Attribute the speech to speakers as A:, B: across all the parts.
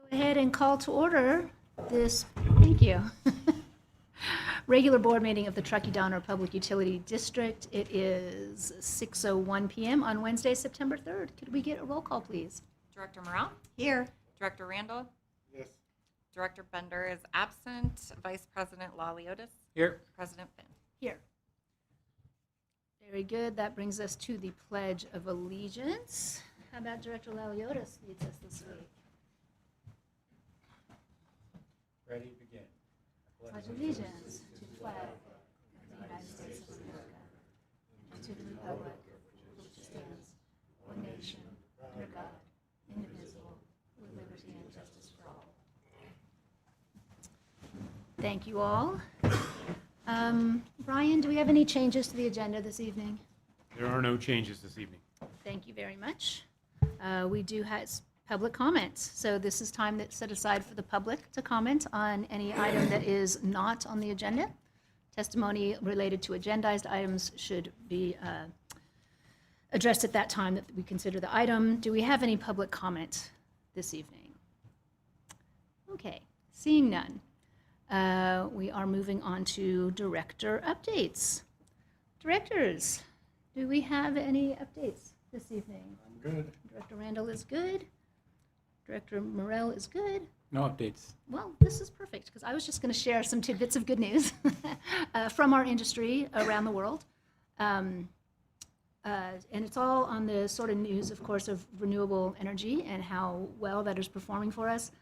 A: Go ahead and call to order this, thank you, regular board meeting of the Truckee-Donner Public Utility District. It is 6:01 PM on Wednesday, September 3rd. Could we get a roll call, please?
B: Director Morrell?
A: Here.
B: Director Randall?
C: Yes.
B: Director Bender is absent. Vice President Laliotis?
C: Here.
B: President Finn?
A: Here. Very good. That brings us to the Pledge of Allegiance. How about Director Laliotis leads us this week?
C: Ready, begin.
A: Pledge allegiance to the flag of the United States of America and to the republic which stands one nation under God, indivisible, with liberty and justice for all. Thank you all. Brian, do we have any changes to the agenda this evening?
C: There are no changes this evening.
A: Thank you very much. We do have public comments, so this is time that's set aside for the public to comment on any item that is not on the agenda. Testimony related to agendized items should be addressed at that time that we consider the item. Do we have any public comment this evening? Okay, seeing none. We are moving on to director updates. Directors, do we have any updates this evening?
C: I'm good.
A: Director Randall is good. Director Morrell is good.
C: No updates.
A: Well, this is perfect because I was just going to share some tidbits of good news from our industry around the world. And it's all on the sort of news, of course, of renewable energy and how well that is performing for us.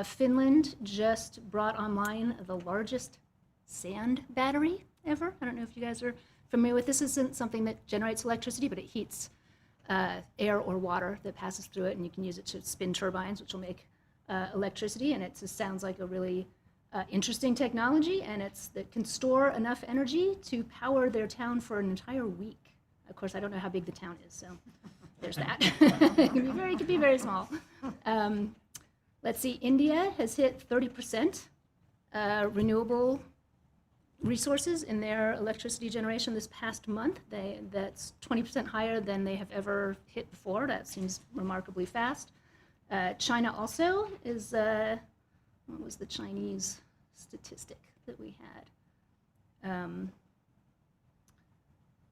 A: Finland just brought online the largest sand battery ever. I don't know if you guys are familiar with this. This isn't something that generates electricity, but it heats air or water that passes through it, and you can use it to spin turbines, which will make electricity. And it just sounds like a really interesting technology, and that can store enough energy to power their town for an entire week. Of course, I don't know how big the town is, so there's that. It could be very small. Let's see, India has hit 30% renewable resources in their electricity generation this past month. That's 20% higher than they have ever hit before. That seems remarkably fast. China also is, what was the Chinese statistic that we had?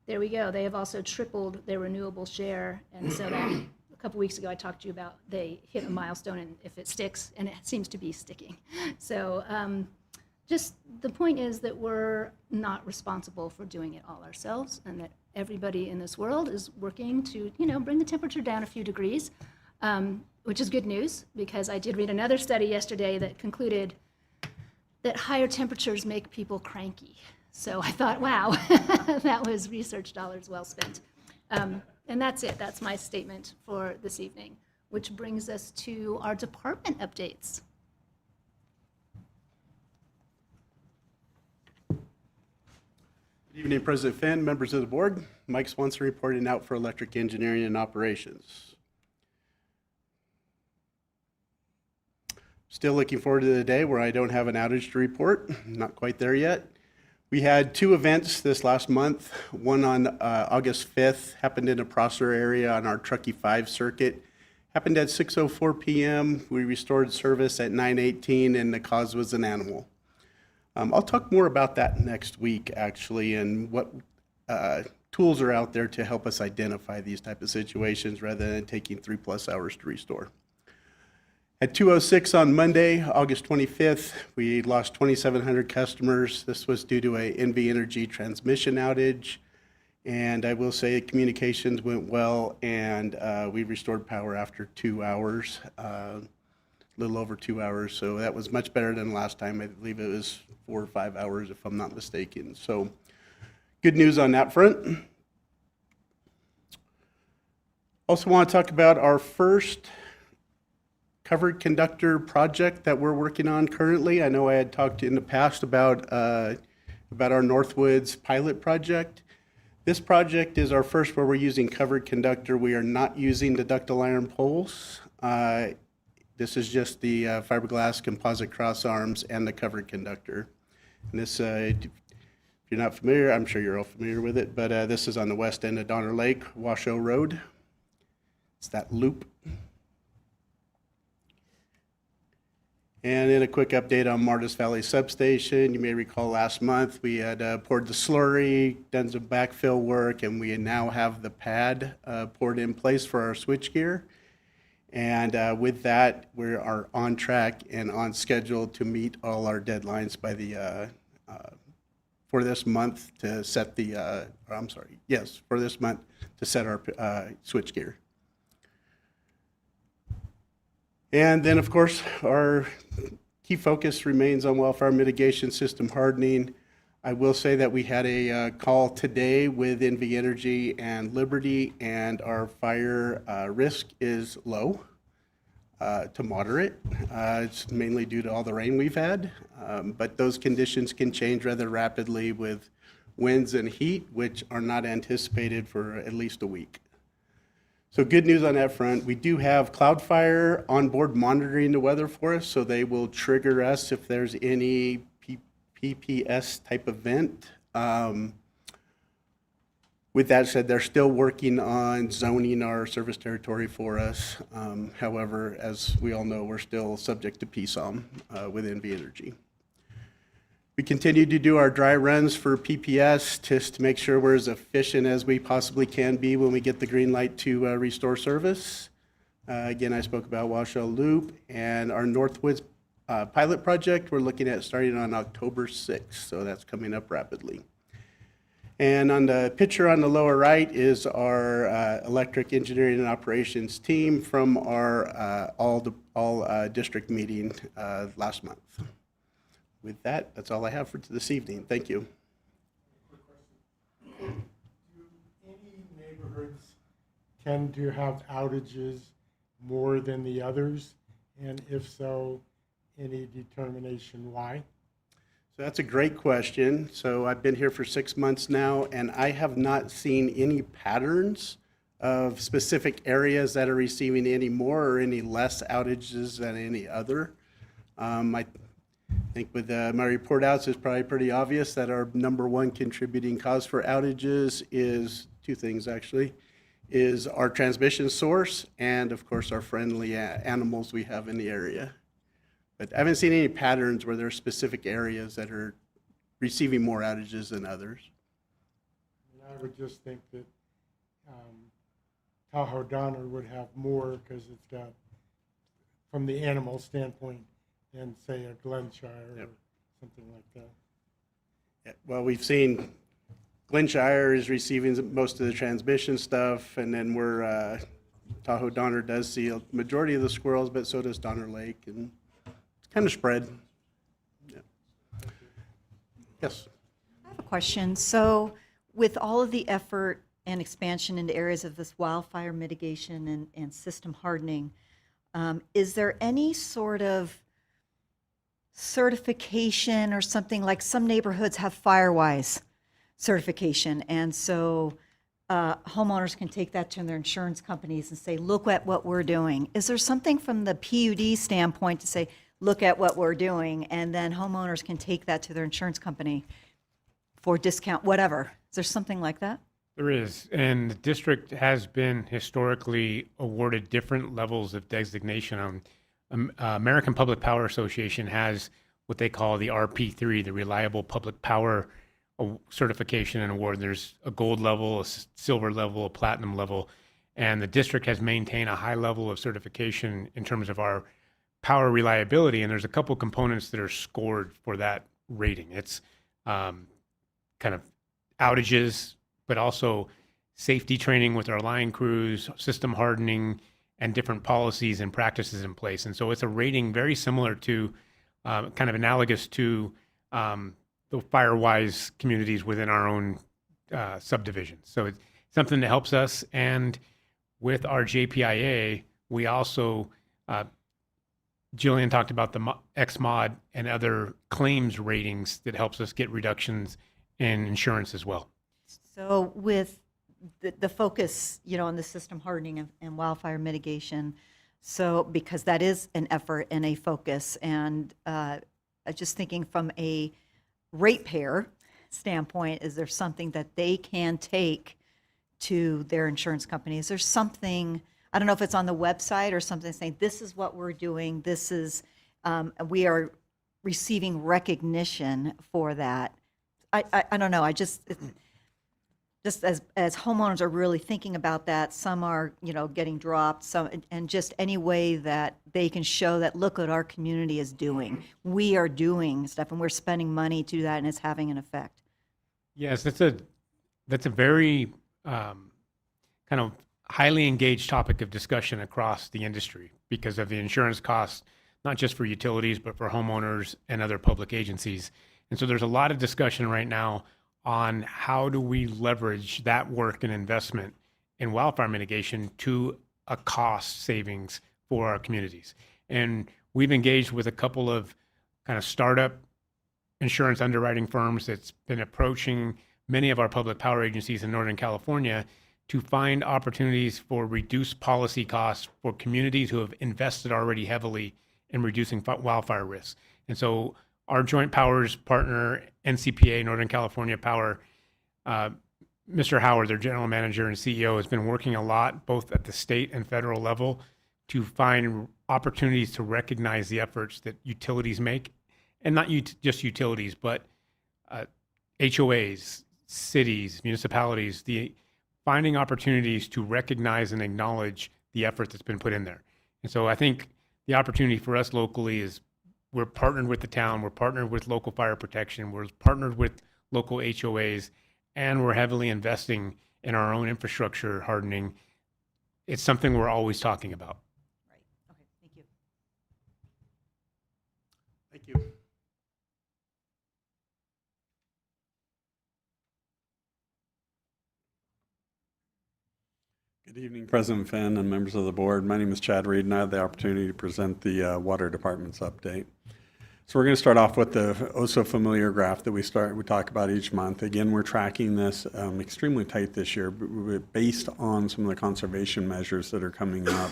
A: There we go. They have also tripled their renewable share, and so that a couple weeks ago I talked to you about they hit a milestone, and if it sticks, and it seems to be sticking. So just the point is that we're not responsible for doing it all ourselves, and that everybody in this world is working to, bring the temperature down a few degrees, which is good news, because I did read another study yesterday that concluded that higher temperatures make people cranky. So I thought, wow, that was research dollars well spent. And that's it. That's my statement for this evening, which brings us to our department updates.
D: Good evening, President Finn, members of the board. Mike Swanson reporting out for electric engineering and operations. Still looking forward to the day where I don't have an outage to report. Not quite there yet. We had two events this last month. One on August 5th, happened in a Prosser area on our Truckee 5 circuit. Happened at 6:04 p.m. We restored service at 9:18, and the cause was an animal. I'll talk more about that next week, actually, and what tools are out there to help us identify these type of situations rather than taking 3+ hours to restore. At 2:06 on Monday, August 25th, we lost 2,700 customers. This was due to a NV Energy transmission outage. And I will say communications went well, and we restored power after 2 hours, a little over 2 hours. So that was much better than last time. I believe it was 4 or 5 hours, if I'm not mistaken. So good news on that front. Also want to talk about our first covered conductor project that we're working on currently. I know I had talked in the past about our Northwoods pilot project. This project is our first where we're using covered conductor. We are not using the ductile iron poles. This is just the fiberglass composite cross arms and the covered conductor. And this, if you're not familiar, I'm sure you're all familiar with it, but this is on the west end of Donner Lake, Washoe Road. It's that loop. And then a quick update on Martis Valley Substation. You may recall last month we had poured the slurry, done some backfill work, and we now have the pad poured in place for our switchgear. And with that, we are on track and on schedule to meet all our deadlines by the for this month to set the. For this month to set our switchgear. And then, of course, our key focus remains on wildfire mitigation, system hardening. I will say that we had a call today with NV Energy and Liberty, and our fire risk is low to moderate. It's mainly due to all the rain we've had, but those conditions can change rather rapidly with winds and heat, which are not anticipated for at least a week. So good news on that front. We do have CloudFire on board monitoring the weather for us, so they will trigger us if there's any PPS type event. With that said, they're still working on zoning our service territory for us. However, as we all know, we're still subject to PSOM with NV Energy. We continue to do our dry runs for PPS just to make sure we're as efficient as we possibly can be when we get the green light to restore service. Again, I spoke about Washoe Loop and our Northwoods pilot project. We're looking at starting on October 6th, so that's coming up rapidly. And on the picture on the lower right is our electric engineering and operations team from our all district meeting last month. With that, that's all I have for this evening. Thank you.
E: Do any neighborhoods tend to have outages more than the others? And if so, any determination why?
D: So that's a great question. So I've been here for 6 months now, and I have not seen any patterns of specific areas that are receiving any more or any less outages than any other. I think with my report outs, it's probably pretty obvious that our number one contributing cause for outages is two things actually, is our transmission source and of course our friendly animals we have in the area. But I haven't seen any patterns where there are specific areas that are receiving more outages than others.
E: And I would just think that Tahoe Donner would have more because it's got, from the animal standpoint, than say a Glenshire or something like that.
D: Yeah, well, we've seen Glenshire is receiving most of the transmission stuff, and then we're Tahoe Donner does see a majority of the squirrels, but so does Donner Lake, and it's kind of spread. Yeah. Yes.
F: I have a question. So with all of the effort and expansion into areas of this wildfire mitigation and system hardening, is there any sort of certification or something, like some neighborhoods have Firewise certification, and so homeowners can take that to their insurance companies and say, look at what we're doing? Is there something from the PUD standpoint to say, look at what we're doing, and then homeowners can take that to their insurance company for discount, whatever? Is there something like that?
C: There is, and the district has been historically awarded different levels of designation. American Public Power Association has what they call the RP3, the Reliable Public Power Certification and Award. There's a gold level, a silver level, a platinum level, and the district has maintained a high level of certification in terms of our power reliability, and there's a couple components that are scored for that rating. It's kind of outages, but also safety training with our line crews, system hardening, and different policies and practices in place. And so it's a rating very similar to, kind of analogous to the Firewise communities within our own subdivisions. So it's something that helps us. And with our JPIA, we also, Jillian talked about the XMOD and other claims ratings that helps us get reductions in insurance as well.
F: So with the focus, on the system hardening and wildfire mitigation, so because that is an effort and a focus, and just thinking from a ratepayer standpoint, is there something that they can take to their insurance company? Is there something, I don't know if it's on the website or something saying, this is what we're doing, this is We are receiving recognition for that. I don't know, just as homeowners are really thinking about that, some are, getting dropped, some, and just any way that they can show that, look what our community is doing. We are doing stuff and we're spending money to do that and it's having an effect.
C: Yes, that's a very kind of highly engaged topic of discussion across the industry because of the insurance costs, not just for utilities, but for homeowners and other public agencies. And so there's a lot of discussion right now on how do we leverage that work and investment in wildfire mitigation to a cost savings for our communities. And we've engaged with a couple of kind of startup insurance underwriting firms that's been approaching many of our public power agencies in Northern California to find opportunities for reduced policy costs for communities who have invested already heavily in reducing wildfire risks. And so our joint powers partner, NCPA, Northern California Power, Mr. Howard, their general manager and CEO, has been working a lot, both at the state and federal level, to find opportunities to recognize the efforts that utilities make, and not just utilities, but HOAs, cities, municipalities, finding opportunities to recognize and acknowledge the effort that's been put in there. And so I think the opportunity for us locally is we're partnered with the town, we're partnered with local fire protection, we're partnered with local HOAs, and we're heavily investing in our own infrastructure hardening. It's something we're always talking about.
F: Right. Okay. Thank you.
D: Thank you.
G: Good evening, President Finn and members of the board. My name is Chad Reed, and I have the opportunity to present the Water Department's update. So we're going to start off with the oh-so-familiar graph that we talk about each month. Again, we're tracking this extremely tight this year based on some of the conservation measures that are coming up.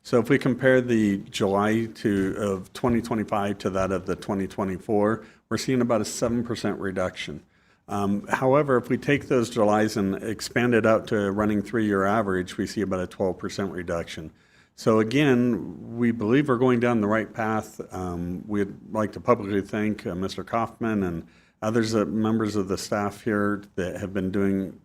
G: So if we compare the July of 2025 to that of the 2024, we're seeing about a 7% reduction. However, if we take those Julys and expand it out to a running 3-year average, we see about a 12% reduction. So again, we believe we're going down the right path. We'd like to publicly thank Mr. Kaufman and others, members of the staff here that have been doing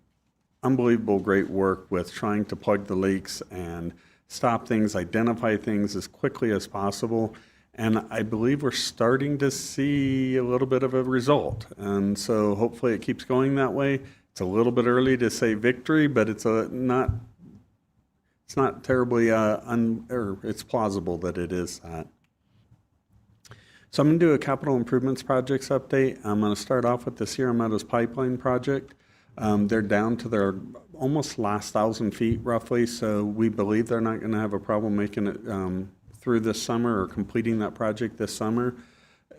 G: unbelievable great work with trying to plug the leaks and stop things, identify things as quickly as possible. And I believe we're starting to see a little bit of a result. And so hopefully it keeps going that way. It's a little bit early to say victory, but it's not terribly, or it's plausible that it is that. So I'm going to do a capital improvements projects update. I'm going to start off with the Sierra Meadows Pipeline project. They're down to their almost last 1,000 feet roughly, so we believe they're not going to have a problem making it through this summer or completing that project this summer,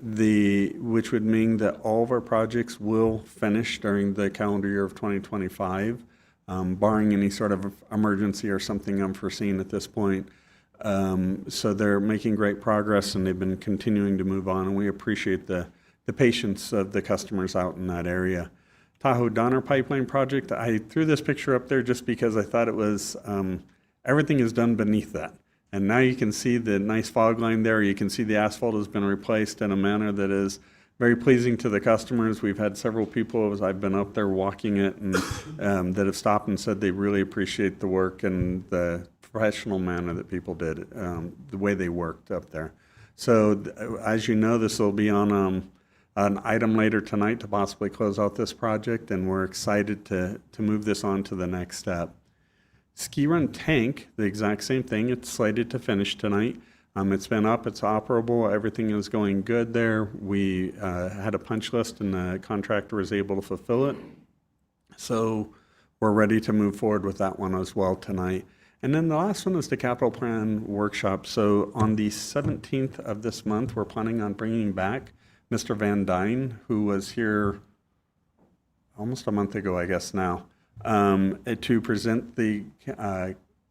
G: which would mean that all of our projects will finish during the calendar year of 2025, barring any sort of emergency or something unforeseen at this point. So they're making great progress and they've been continuing to move on, and we appreciate the patience of the customers out in that area. Tahoe Donner Pipeline Project, I threw this picture up there just because I thought it was, everything is done beneath that. And now you can see the nice fog line there. You can see the asphalt has been replaced in a manner that is very pleasing to the customers. We've had several people, as I've been up there walking it, and that have stopped and said they really appreciate the work and the professional manner that people did, the way they worked up there. So as you know, this will be on an item later tonight to possibly close out this project, and we're excited to move this on to the next step. Ski Run Tank, the exact same thing. It's slated to finish tonight. It's been up, it's operable, everything is going good there. We had a punch list and the contractor was able to fulfill it. So we're ready to move forward with that one as well tonight. And then the last one is the capital plan workshop. So on the 17th of this month, we're planning on bringing back Mr. Van Dyne, who was here almost a month ago, I guess now, to present the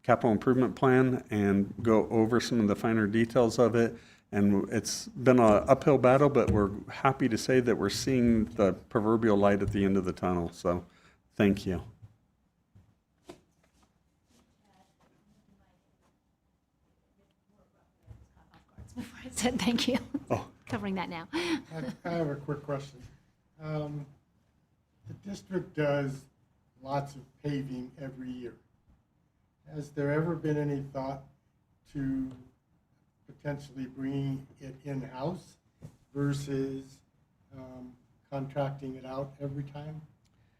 G: capital improvement plan and go over some of the finer details of it. And it's been an uphill battle, but we're happy to say that we're seeing the proverbial light at the end of the tunnel. So thank you.
A: Before I said thank you.
G: Oh.
A: Covering that now.
E: I have a quick question. The district does lots of paving every year. Has there ever been any thought to potentially bringing it in-house versus contracting it out every time?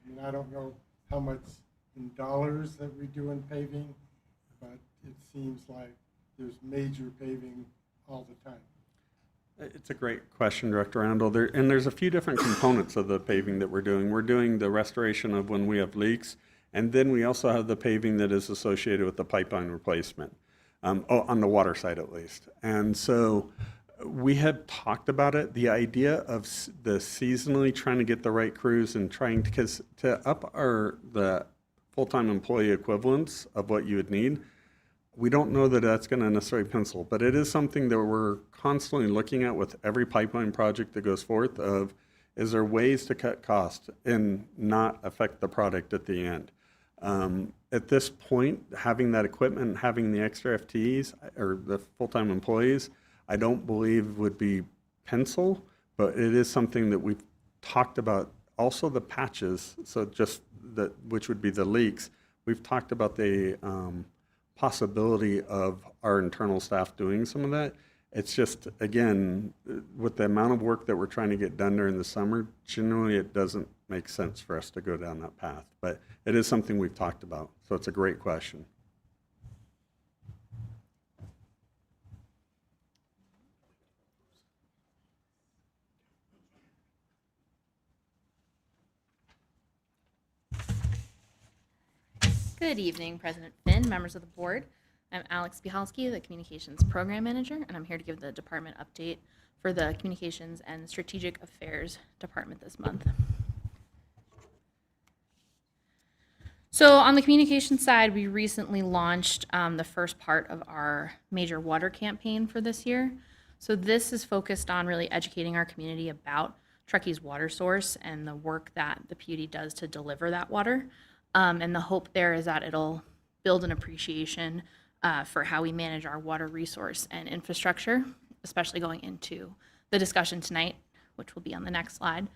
E: I mean, I don't know how much in dollars that we do in paving, but it seems like there's major paving all the time.
G: It's a great question, Director Randall. There's a few different components of the paving that we're doing. We're doing the restoration of when we have leaks, and then we also have the paving that is associated with the pipeline replacement, on the water side at least. And so we had talked about it, the idea of the seasonally trying to get the right crews and trying to up the full-time employee equivalents of what you would need. We don't know that that's going to necessarily pencil, but it is something that we're constantly looking at with every pipeline project that goes forth of, is there ways to cut costs and not affect the product at the end? At this point, having that equipment, having the extra FTEs or the full-time employees, I don't believe would be pencil, but it is something that we've talked about. Also the patches, so just which would be the leaks, we've talked about the possibility of our internal staff doing some of that. It's just, again, with the amount of work that we're trying to get done during the summer, generally it doesn't make sense for us to go down that path. But it is something we've talked about, so it's a great question.
H: Good evening, President Finn, members of the board. I'm Alex Bihalski, the Communications Program Manager, and I'm here to give the department update for the Communications and Strategic Affairs Department this month. So on the communications side, we recently launched the first part of our major water campaign for this year. So this is focused on really educating our community about Truckee's water source and the work that the PUD does to deliver that water. And the hope there is that it'll build an appreciation for how we manage our water resource and infrastructure, especially going into the discussion tonight, which will be on the next slide.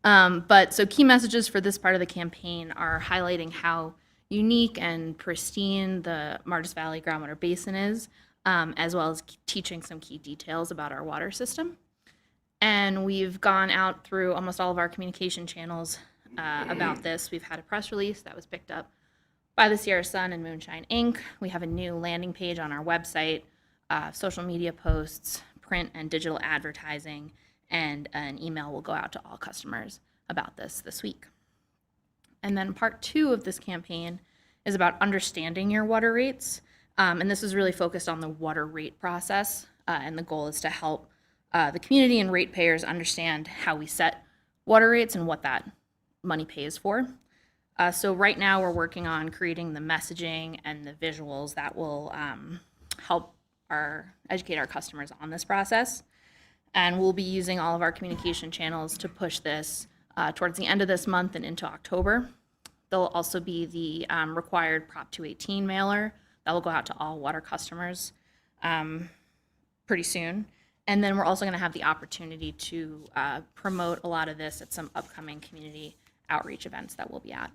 H: But so key messages for this part of the campaign are highlighting how unique and pristine the Martis Valley groundwater basin is, as well as teaching some key details about our water system. And we've gone out through almost all of our communication channels about this. We've had a press release that was picked up by the Sierra Sun and Moonshine Inc. We have a new landing page on our website, social media posts, print and digital advertising, and an email will go out to all customers about this week. And then part 2 of this campaign is about understanding your water rates. And this is really focused on the water rate process. And the goal is to help the community and ratepayers understand how we set water rates and what that money pays for. So right now we're working on creating the messaging and the visuals that will help educate our customers on this process. And we'll be using all of our communication channels to push this towards the end of this month and into October. There'll also be the required Prop 218 mailer that will go out to all water customers pretty soon. And then we're also going to have the opportunity to promote a lot of this at some upcoming community outreach events that we'll be at.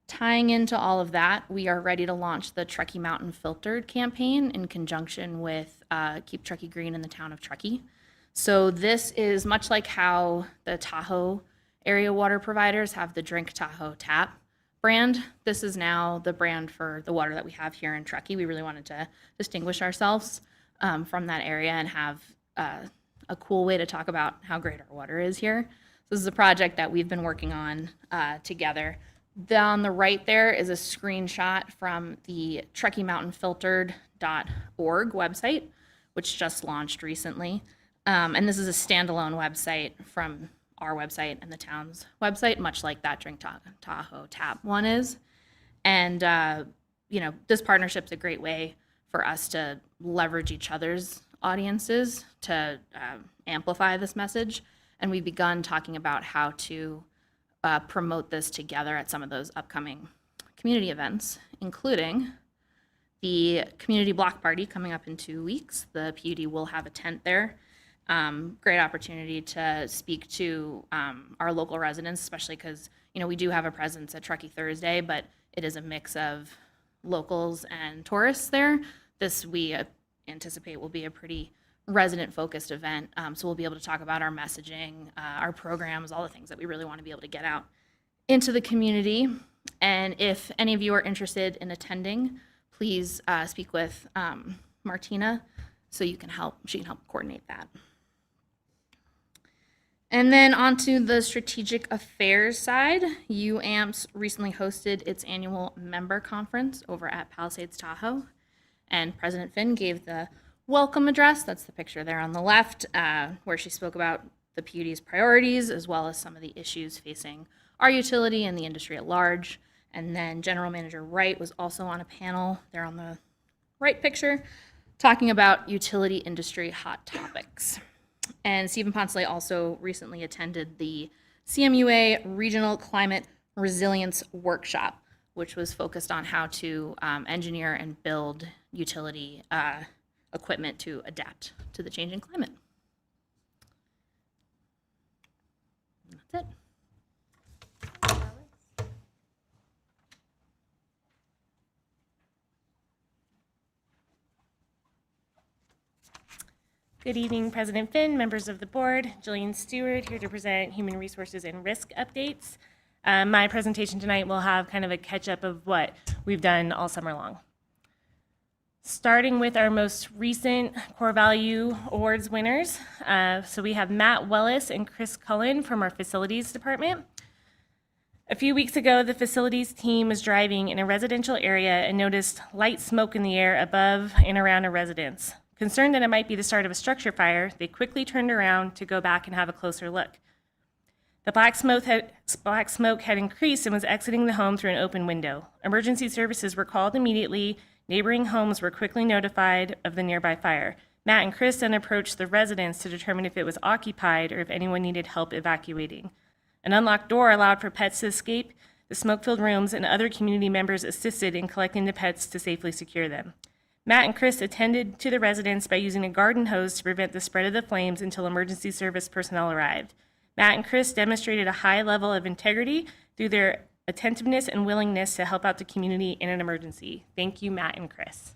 H: Tying into all of that, we are ready to launch the Truckee Mountain Filtered campaign in conjunction with Keep Truckee Green in the town of Truckee. So this is much like how the Tahoe area water providers have the Drink Tahoe Tap brand. This is now the brand for the water that we have here in Truckee. We really wanted to distinguish ourselves from that area and have a cool way to talk about how great our water is here. So this is a project that we've been working on together. On the right there is a screenshot from the TruckeeMountainFiltered.org website, which just launched recently. And this is a standalone website from our website and the town's website, much like that Drink Tahoe Tap one is. And, this partnership's a great way for us to leverage each other's audiences to amplify this message. And we've begun talking about how to promote this together at some of those upcoming community events, including The community block party coming up in 2 weeks. The PUD will have a tent there. Great opportunity to speak to our local residents, especially because, we do have a presence at Truckee Thursday, but it is a mix of locals and tourists there. This we anticipate will be a pretty resident-focused event, so we'll be able to talk about our messaging, our programs, all the things that we really want to be able to get out into the community. And if any of you are interested in attending, please speak with Martina so she can help coordinate that. And then onto the strategic affairs side, UAMPS recently hosted its annual member conference over at Palisades Tahoe. And President Finn gave the welcome address, that's the picture there on the left, where she spoke about the PUD's priorities as well as some of the issues facing our utility and the industry at large. And then General Manager Wright was also on a panel there on the right picture talking about utility industry hot topics. And Stephen Ponsley also recently attended the CMUA Regional Climate Resilience Workshop, which was focused on how to engineer and build utility equipment to adapt to the changing climate. That's it.
I: Good evening, President Finn, members of the board. Jillian Stewart here to present Human Resources and Risk updates. My presentation tonight will have kind of a catch-up of what we've done all summer long. Starting with our most recent Core Value Awards winners. So we have Matt Wellis and Chris Cullen from our Facilities Department. A few weeks ago, the facilities team was driving in a residential area and noticed light smoke in the air above and around a residence. Concerned that it might be the start of a structure fire, they quickly turned around to go back and have a closer look. The black smoke had increased and was exiting the home through an open window. Emergency services were called immediately. Neighboring homes were quickly notified of the nearby fire. Matt and Chris then approached the residence to determine if it was occupied or if anyone needed help evacuating. An unlocked door allowed for pets to escape the smoke-filled rooms, and other community members assisted in collecting the pets to safely secure them. Matt and Chris attended to the residents by using a garden hose to prevent the spread of the flames until emergency service personnel arrived. Matt and Chris demonstrated a high level of integrity through their attentiveness and willingness to help out the community in an emergency. Thank you, Matt and Chris.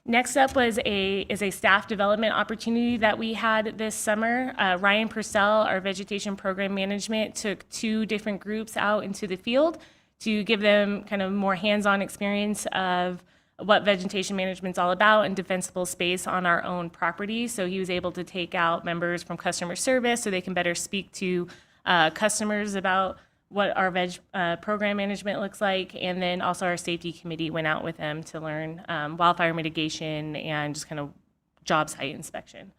I: Next up is a staff development opportunity that we had this summer. Ryan Purcell, our vegetation program management, took 2 different groups out into the field to give them kind of more hands-on experience of what vegetation management's all about and defensible space on our own property. So he was able to take out members from customer service so they can better speak to customers about what our program management looks like. And then also our safety committee went out with them to learn wildfire mitigation and just kind of job site inspection.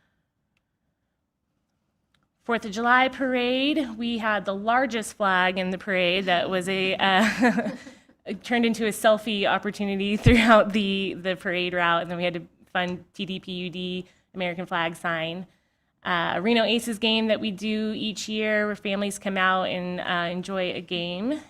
I: 4th of July parade, we had the largest flag in the parade that was turned into a selfie opportunity throughout the parade route, and then we had a fun TDPUD American flag sign. Reno Aces game that we do each year where families come out and enjoy a game.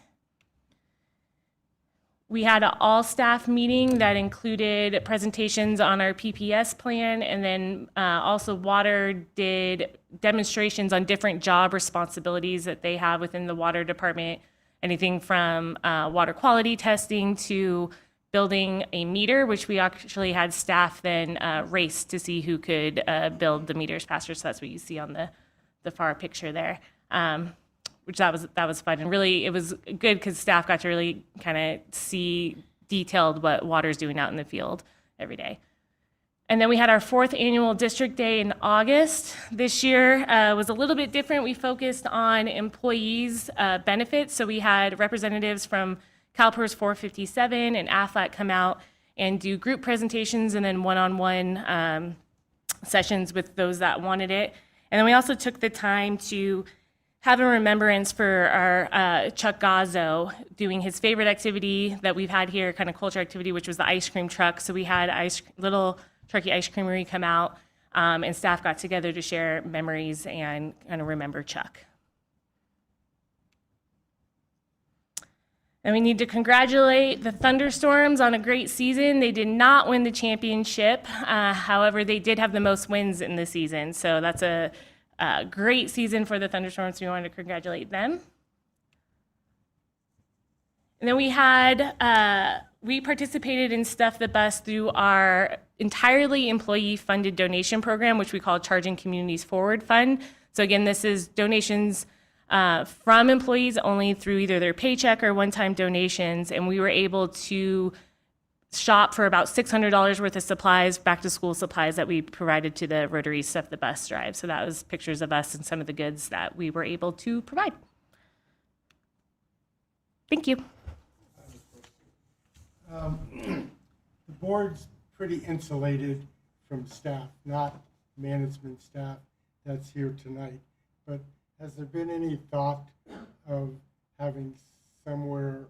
I: We had an all-staff meeting that included presentations on our PPS plan, and then also Water did demonstrations on different job responsibilities that they have within the Water Department, anything from water quality testing to building a meter, which we actually had staff then race to see who could build the meters faster. So that's what you see on the far picture there. Which that was fun, and really it was good because staff got to really kind of see detailed what Water's doing out in the field every day. And then we had our 4th annual district day in August. This year was a little bit different. We focused on employees' benefits, so we had representatives from CalPERS 457 and AFLAC come out and do group presentations and then one-on-one sessions with those that wanted it. And then we also took the time to have a remembrance for our Chuck Gazzo doing his favorite activity that we've had here, kind of culture activity, which was the ice cream truck. So we had little Truckee Ice Creamery come out, and staff got together to share memories and kind of remember Chuck. And we need to congratulate the Thunderstorms on a great season. They did not win the championship. However, they did have the most wins in the season. So that's a great season for the Thunderstorms. We wanted to congratulate them. And then we participated in Stuff the Bus through our entirely employee-funded donation program, which we call Charging Communities Forward Fund. So again, this is donations from employees only through either their paycheck or one-time donations. And we were able to shop for about $600 worth of supplies, back-to-school supplies that we provided to the Rotary Stuff the Bus drive. So that was pictures of us and some of the goods that we were able to provide. Thank you.
E: The board's pretty insulated from staff, not management staff that's here tonight. But has there been any thought of having somewhere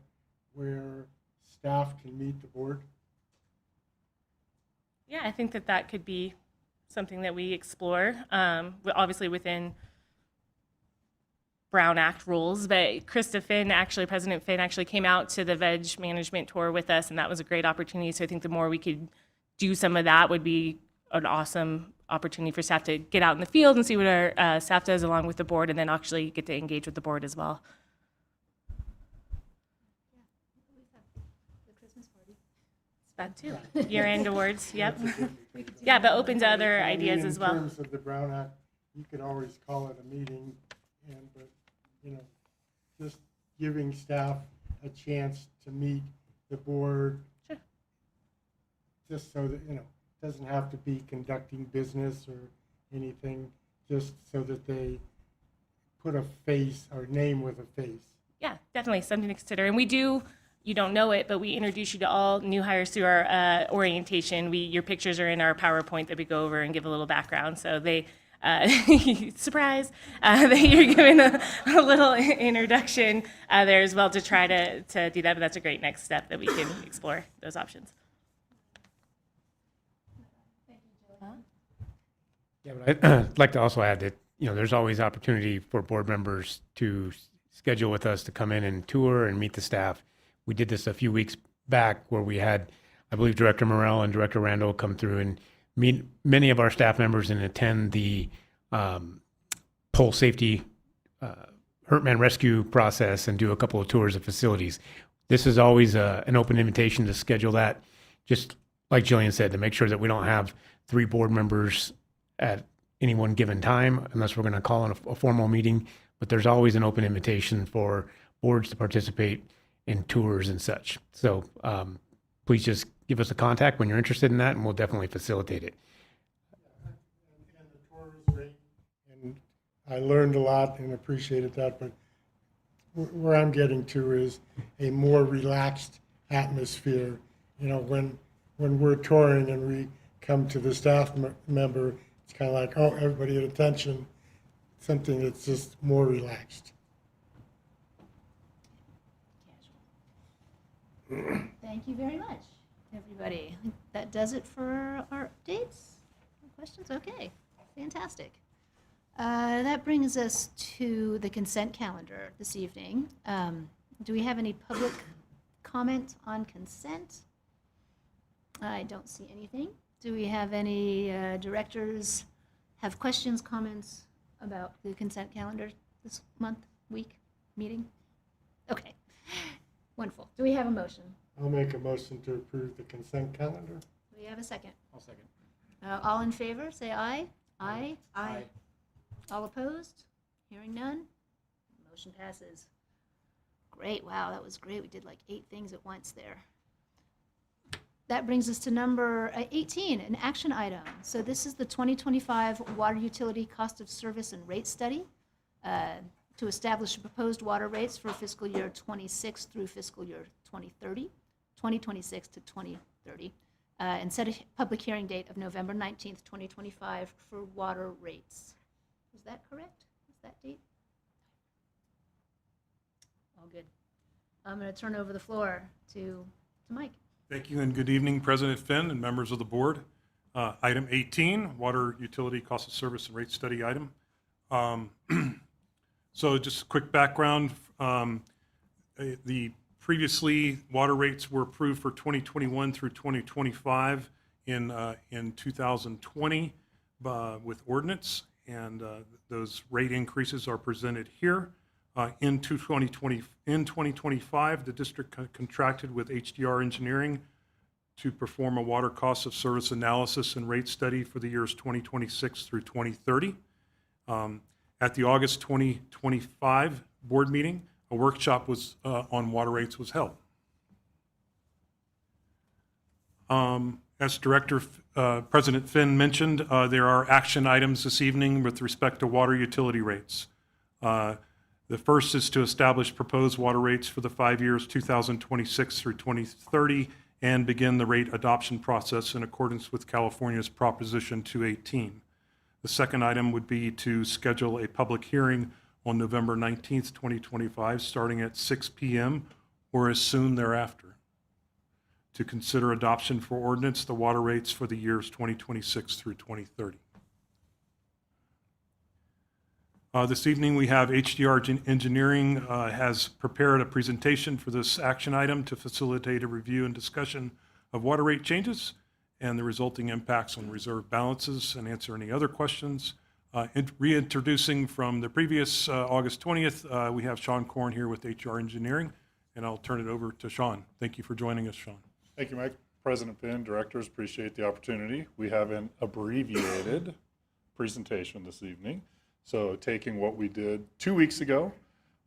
E: where staff can meet the board?
I: Yeah, I think that could be something that we explore, obviously within Brown Act rules, but Krista Finn, President Finn actually came out to the veg management tour with us, and that was a great opportunity. So I think the more we could do some of that would be an awesome opportunity for staff to get out in the field and see what our staff does along with the board, and then actually get to engage with the board as well.
A: The Christmas party.
I: It's that too. Year-end awards, yep. Yeah, but open to other ideas as well.
E: In terms of the Brown Act, you could always call it a meeting, but just giving staff a chance to meet the board.
I: Sure.
E: Just so that, doesn't have to be conducting business or anything, just so that they put a face or name with a face.
I: Yeah, definitely something to consider. And we do, you don't know it, but we introduce you to all new hires through our orientation. Your pictures are in our PowerPoint that we go over and give a little background. So they, surprise, that you're given a little introduction there as well to try to do that. But that's a great next step that we can explore those options.
C: Yeah, but I'd like to also add that, there's always opportunity for board members to schedule with us to come in and tour and meet the staff. We did this a few weeks back where we had, I believe, Director Morrell and Director Randall come through and meet many of our staff members and attend the pole safety hurt man rescue process and do a couple of tours of facilities. This is always an open invitation to schedule that, just like Jillian said, to make sure that we don't have 3 board members at any one given time, unless we're going to call in a formal meeting. But there's always an open invitation for boards to participate in tours and such. So please just give us a contact when you're interested in that, and we'll definitely facilitate it.
E: And the tour was great, and I learned a lot and appreciated that. But where I'm getting to is a more relaxed atmosphere. When we're touring and we come to the staff member, it's kind of like, oh, everybody at attention, something that's just more relaxed.
A: Thank you very much, everybody. I think that does it for our updates. Questions? Okay, fantastic. That brings us to the consent calendar this evening. Do we have any public comment on consent? I don't see anything. Do we have any directors have questions, comments about the consent calendar this month, week, meeting? Okay, wonderful. Do we have a motion?
E: I'll make a motion to approve the consent calendar.
A: Do we have a second?
C: I'll second.
A: All in favor, say aye. Aye. Aye. All opposed? Hearing none? Motion passes. Great, wow, that was great. We did like 8 things at once there. That brings us to number 18, an action item. So this is the 2025 Water Utility Cost of Service and Rate Study to establish proposed water rates for fiscal year 26 through fiscal year 2026 to 2030, and set a public hearing date of November 19th, 2025 for water rates. Is that correct? Is that date? All good. I'm going to turn over the floor to Mike.
J: Thank you and good evening, President Finn and members of the board. Item 18, Water Utility Cost of Service and Rate Study item. So just a quick background. The Previously, water rates were approved for 2021 through 2025 in 2020 with ordinance, and those rate increases are presented here. In 2025, the district contracted with HDR Engineering to perform a water cost of service analysis and rate study for the years 2026 through 2030. At the August 2025 board meeting, a workshop on water rates was held. As President Finn mentioned, there are action items this evening with respect to water utility rates. The first is to establish proposed water rates for the 5 years 2026 through 2030 and begin the rate adoption process in accordance with California's Proposition 218. The second item would be to schedule a public hearing on November 19th, 2025, starting at 6 p.m. or as soon thereafter, to consider adoption for ordinance the water rates for the years 2026 through 2030. This evening, we have HDR Engineering has prepared a presentation for this action item to facilitate a review and discussion of water rate changes and the resulting impacts on reserve balances and answer any other questions. Reintroducing from the previous August 20th, we have Sean Korn here with HR Engineering, and I'll turn it over to Sean. Thank you for joining us, Sean.
K: Thank you, Mike. President Finn, directors, appreciate the opportunity. We have an abbreviated presentation this evening. So taking what we did 2 weeks ago,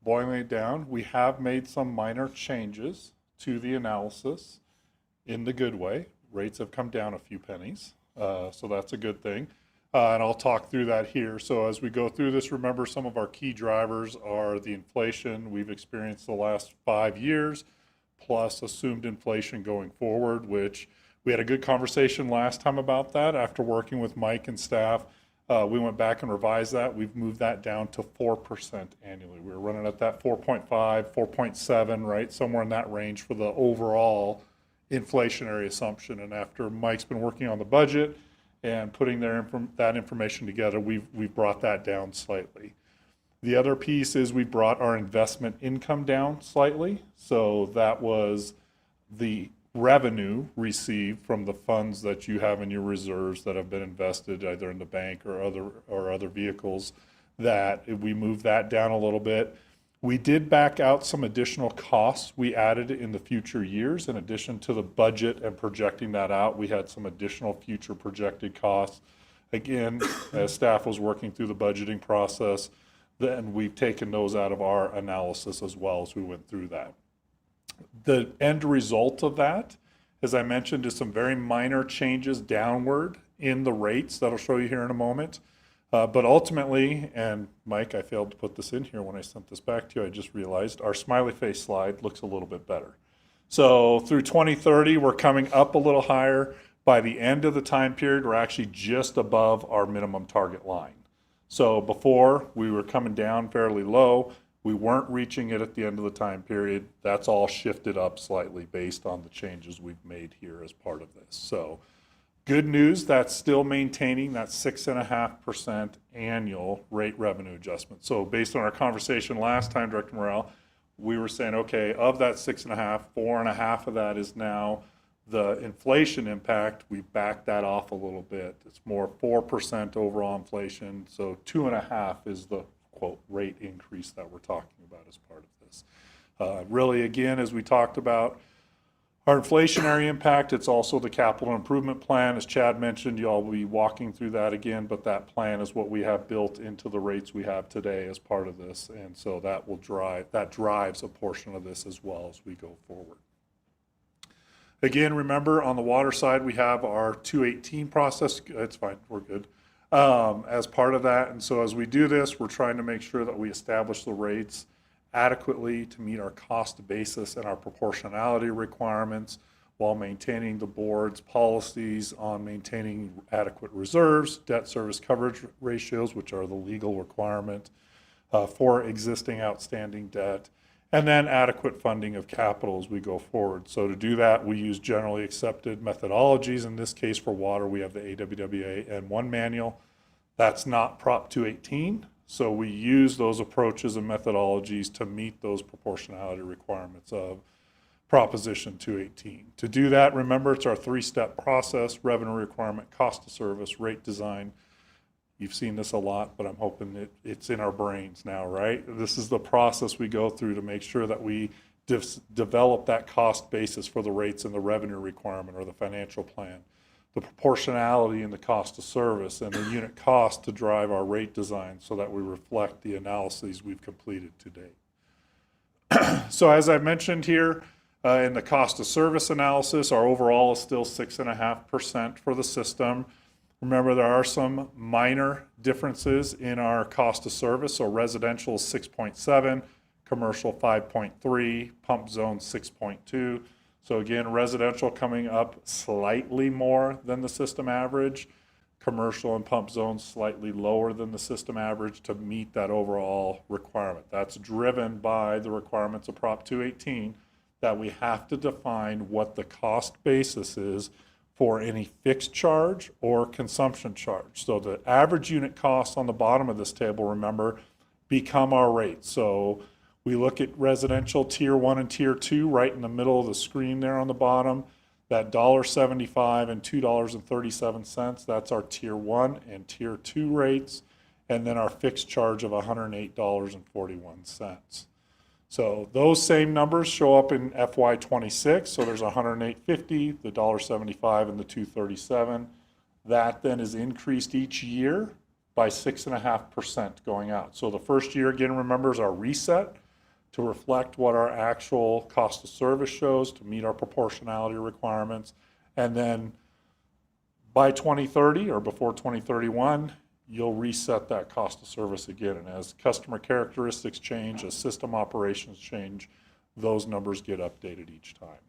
K: boiling it down, we have made some minor changes to the analysis in the good way. Rates have come down a few pennies, so that's a good thing. And I'll talk through that here. So as we go through this, remember some of our key drivers are the inflation we've experienced the last 5 years, plus assumed inflation going forward, which we had a good conversation last time about that. After working with Mike and staff, we went back and revised that. We've moved that down to 4% annually. We were running at that 4.5, 4.7, right? Somewhere in that range for the overall inflationary assumption. And after Mike's been working on the budget and putting that information together, we've brought that down slightly. The other piece is we brought our investment income down slightly. So that was the revenue received from the funds that you have in your reserves that have been invested either in the bank or other vehicles, that we moved that down a little bit. We did back out some additional costs we added in the future years. In addition to the budget and projecting that out, we had some additional future projected costs. Again, as staff was working through the budgeting process, then we've taken those out of our analysis as well as we went through that. The end result of that, as I mentioned, is some very minor changes downward in the rates that I'll show you here in a moment. But ultimately, and Mike, I failed to put this in here when I sent this back to you, I just realized our smiley face slide looks a little bit better. So through 2030, we're coming up a little higher. By the end of the time period, we're actually just above our minimum target line. So before, we were coming down fairly low. We weren't reaching it at the end of the time period. That's all shifted up slightly based on the changes we've made here as part of this. So good news, that's still maintaining that 6.5% annual rate revenue adjustment. So based on our conversation last time, Director Morrell, we were saying, okay, of that 6.5, 4.5 of that is now the inflation impact. We backed that off a little bit. It's more 4% overall inflation. So 2.5 is the quote rate increase that we're talking about as part of this. Really, again, as we talked about, our inflationary impact, it's also the capital improvement plan. As Chad mentioned, you all will be walking through that again, but that plan is what we have built into the rates we have today as part of this. And so that drives a portion of this as well as we go forward. Again, remember on the water side, we have our 218 process. It's fine, we're good. As part of that. And so as we do this, we're trying to make sure that we establish the rates adequately to meet our cost basis and our proportionality requirements while maintaining the board's policies on maintaining adequate reserves, debt service coverage ratios, which are the legal requirement for existing outstanding debt, and then adequate funding of capital as we go forward. So to do that, we use generally accepted methodologies. In this case for water, we have the AWWA N1 manual. That's not Prop 218. So we use those approaches and methodologies to meet those proportionality requirements of Proposition 218. To do that, remember, it's our three-step process: revenue requirement, cost of service, rate design. You've seen this a lot, but I'm hoping it's in our brains now, right? This is the process we go through to make sure that we develop that cost basis for the rates and the revenue requirement or the financial plan, the proportionality in the cost of service, and the unit cost to drive our rate design so that we reflect the analyses we've completed to date. So as I mentioned here, in the cost of service analysis, our overall is still 6.5% for the system. Remember, there are some minor differences in our cost of service. So residential is 6.7, commercial 5.3, pump zone 6.2. So again, residential coming up slightly more than the system average, commercial and pump zones slightly lower than the system average to meet that overall requirement. That's driven by the requirements of Prop 218, that we have to define what the cost basis is for any fixed charge or consumption charge. So the average unit costs on the bottom of this table, remember, become our rates. So we look at residential tier 1 and tier 2 right in the middle of the screen there on the bottom. That $1.75 and $2.37, that's our tier 1 and tier 2 rates. And then our fixed charge of $108.41. So those same numbers show up in FY26. So there's $108.50, the $1.75, and the $2.37. That then is increased each year by 6.5% going out. So the first year, again, remember, is our reset to reflect what our actual cost of service shows to meet our proportionality requirements. And then by 2030 or before 2031, you'll reset that cost of service again. And as customer characteristics change, as system operations change, those numbers get updated each time.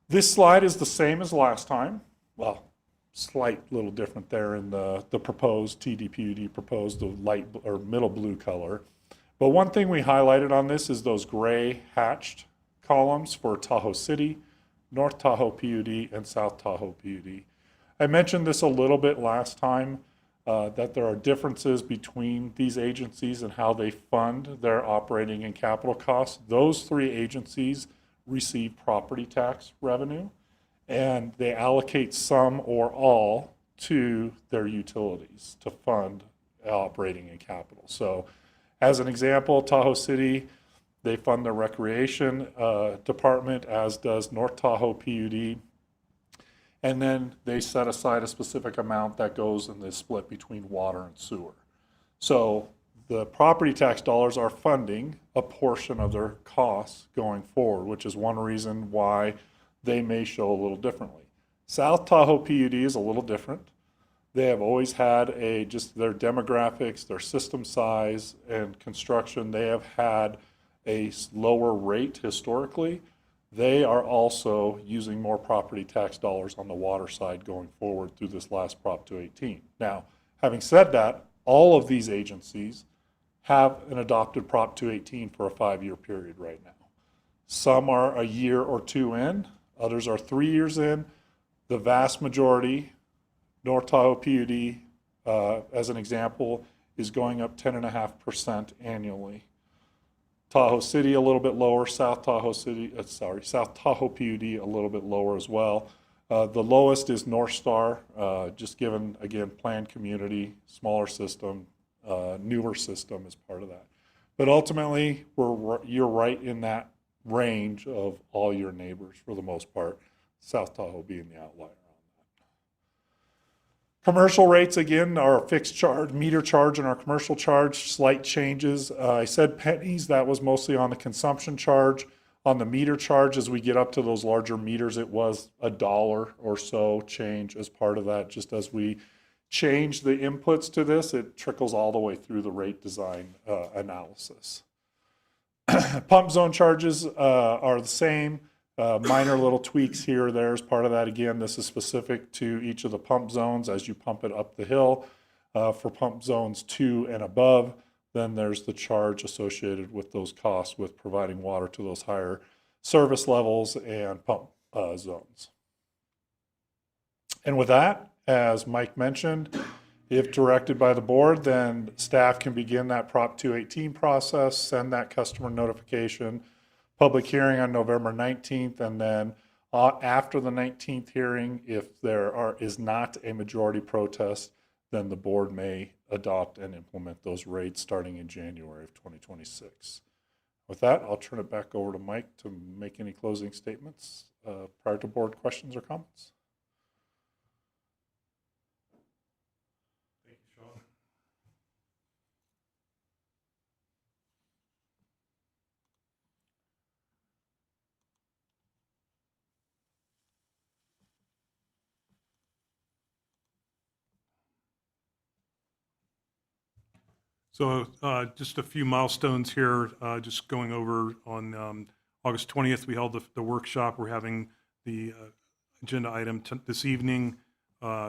K: This slide is the same as last time. Well, slight little different there in the proposed TDPUD, proposed the light or middle blue color. But one thing we highlighted on this is those gray hatched columns for Tahoe City, North Tahoe PUD, and South Tahoe PUD. I mentioned this a little bit last time, that there are differences between these agencies and how they fund their operating and capital costs. Those three agencies receive property tax revenue, and they allocate some or all to their utilities to fund operating and capital. So as an example, Tahoe City, they fund their recreation department, as does North Tahoe PUD. And then they set aside a specific amount that goes in the split between water and sewer. So the property tax dollars are funding a portion of their costs going forward, which is one reason why they may show a little differently. South Tahoe PUD is a little different. They have always had just their demographics, their system size, and construction, they have had a lower rate historically. They are also using more property tax dollars on the water side going forward through this last Prop 218. Now, having said that, all of these agencies have an adopted Prop 218 for a 5-year period right now. Some are a year or two in, others are 3 years in. The vast majority, North Tahoe PUD, as an example, is going up 10.5% annually. Tahoe City a little bit lower, South Tahoe PUD a little bit lower as well. The lowest is North Star, just given, again, planned community, smaller system, newer system as part of that. But ultimately, you're right in that range of all your neighbors for the most part, South Tahoe being the outlier. Commercial rates, again, are fixed charge, meter charge and our commercial charge, slight changes. I said pennies, that was mostly on the consumption charge. On the meter charge, as we get up to those larger meters, it was $1 or so change as part of that. Just as we change the inputs to this, it trickles all the way through the rate design analysis. Pump zone charges are the same. Minor little tweaks here or there as part of that. Again, this is specific to each of the pump zones as you pump it up the hill. For pump zones 2 and above, then there's the charge associated with those costs with providing water to those higher service levels and pump zones. And with that, as Mike mentioned, if directed by the board, then staff can begin that Prop 218 process, send that customer notification public hearing on November 19th, and then after the 19th hearing, if is not a majority protest, then the board may adopt and implement those rates starting in January of 2026. With that, I'll turn it back over to Mike to make any closing statements prior to board questions or comments.
J: Thank you, Sean. So just a few milestones here, just going over on August 20th, we held the workshop. We're having the agenda item this evening.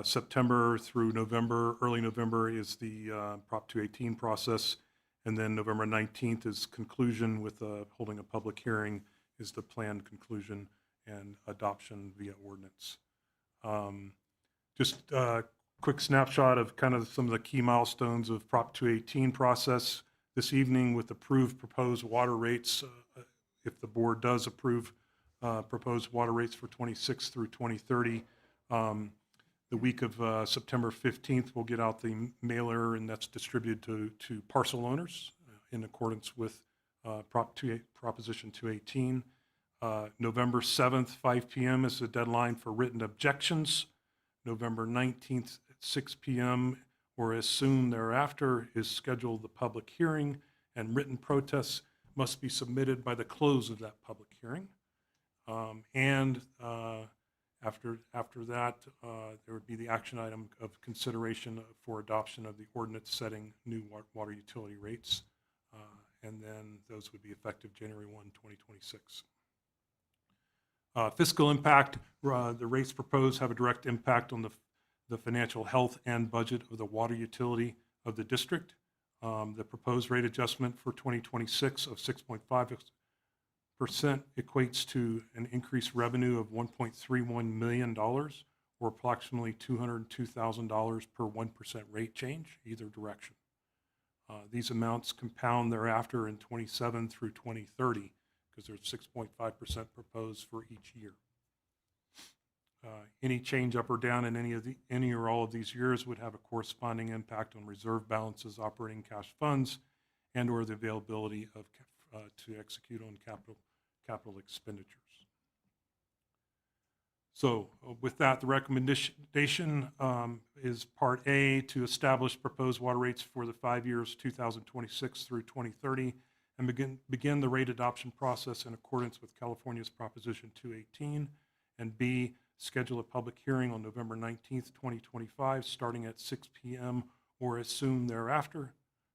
J: September through November, early November is the Prop 218 process. And then November 19th is conclusion with holding a public hearing is the planned conclusion and adoption via ordinance. Just quick snapshot of kind of some of the key milestones of Prop 218 process this evening with approved proposed water rates. If the board does approve proposed water rates for 26 through 2030, the week of September 15th, we'll get out the mailer, and that's distributed to parcel owners in accordance with Proposition 218. November 7th, 5 p.m. is the deadline for written objections. November 19th at 6 p.m. or as soon thereafter is scheduled the public hearing, and written protests must be submitted by the close of that public hearing. After that, there would be the action item of consideration for adoption of the ordinance setting new water utility rates, and then those would be effective January 1, 2026. Fiscal impact, the rates proposed have a direct impact on the financial health and budget of the water utility of the district. The proposed rate adjustment for 2026 of 6.5% equates to an increased revenue of $1.31 million, or approximately $202,000 per 1% rate change, either direction. These amounts compound thereafter in 27 through 2030, because there's 6.5% proposed for each year. Any change up or down in any or all of these years would have a corresponding impact on reserve balances, operating cash funds, and or the availability of to execute on capital expenditures. So with that, the recommendation is Part A, to establish proposed water rates for the 5 years 2026 through 2030 and begin the rate adoption process in accordance with California's Proposition 218, and B, schedule a public hearing on November 19th, 2025, starting at 6 p.m. or as soon thereafter,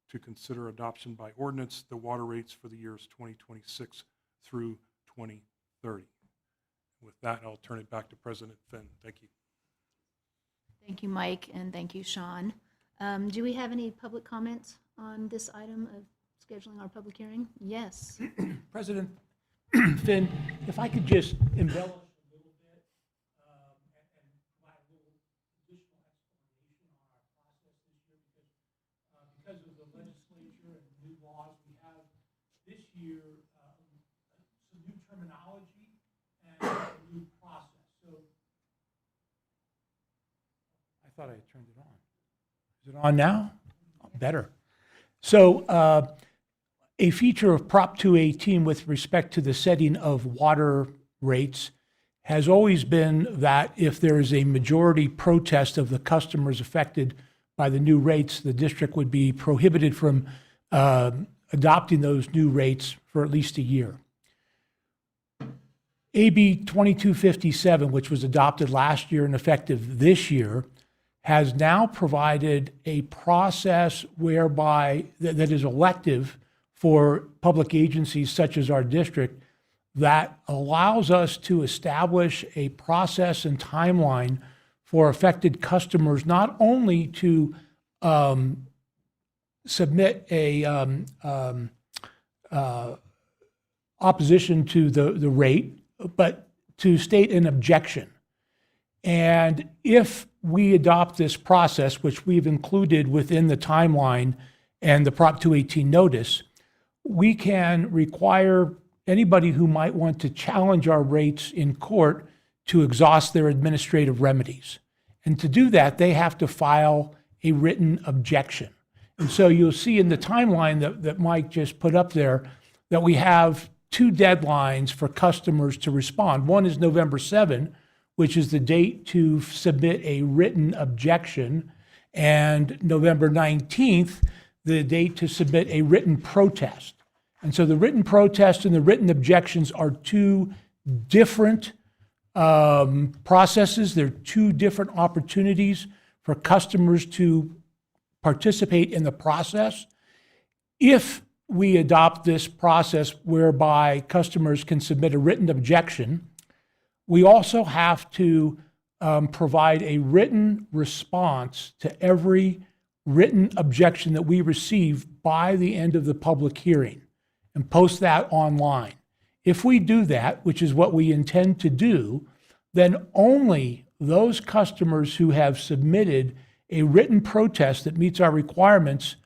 J: to consider adoption by ordinance the water rates for the years 2026 through 2030. With that, I'll turn it back to President Finn. Thank you.
A: Thank you, Mike, and thank you, Sean. Do we have any public comments on this item of scheduling our public hearing? Yes.
L: President Finn, if I could just embellish a little bit and provide a little additional explanation on our process this year, because of the legislature and new laws we have this year, some new terminology and a new process. So I thought I had turned it on. Is it on now? Better. So a feature of Prop 218 with respect to the setting of water rates has always been that if there is a majority protest of the customers affected by the new rates, the district would be prohibited from adopting those new rates for at least a year. AB 2257, which was adopted last year and effective this year, has now provided a process whereby that is elective for public agencies such as our district that allows us to establish a process and timeline for affected customers, not only to submit a opposition to the rate, but to state an objection. And if we adopt this process, which we've included within the timeline and the Prop 218 notice, we can require anybody who might want to challenge our rates in court to exhaust their administrative remedies. And to do that, they have to file a written objection. And so you'll see in the timeline that Mike just put up there that we have 2 deadlines for customers to respond. One is November 7, which is the date to submit a written objection, and November 19th, the date to submit a written protest. And so the written protest and the written objections are 2 different processes. They're 2 different opportunities for customers to participate in the process. If we adopt this process whereby customers can submit a written objection, we also have to provide a written response to every written objection that we receive by the end of the public hearing and post that online. If we do that, which is what we intend to do, then only those customers who have submitted a written protest that meets our requirements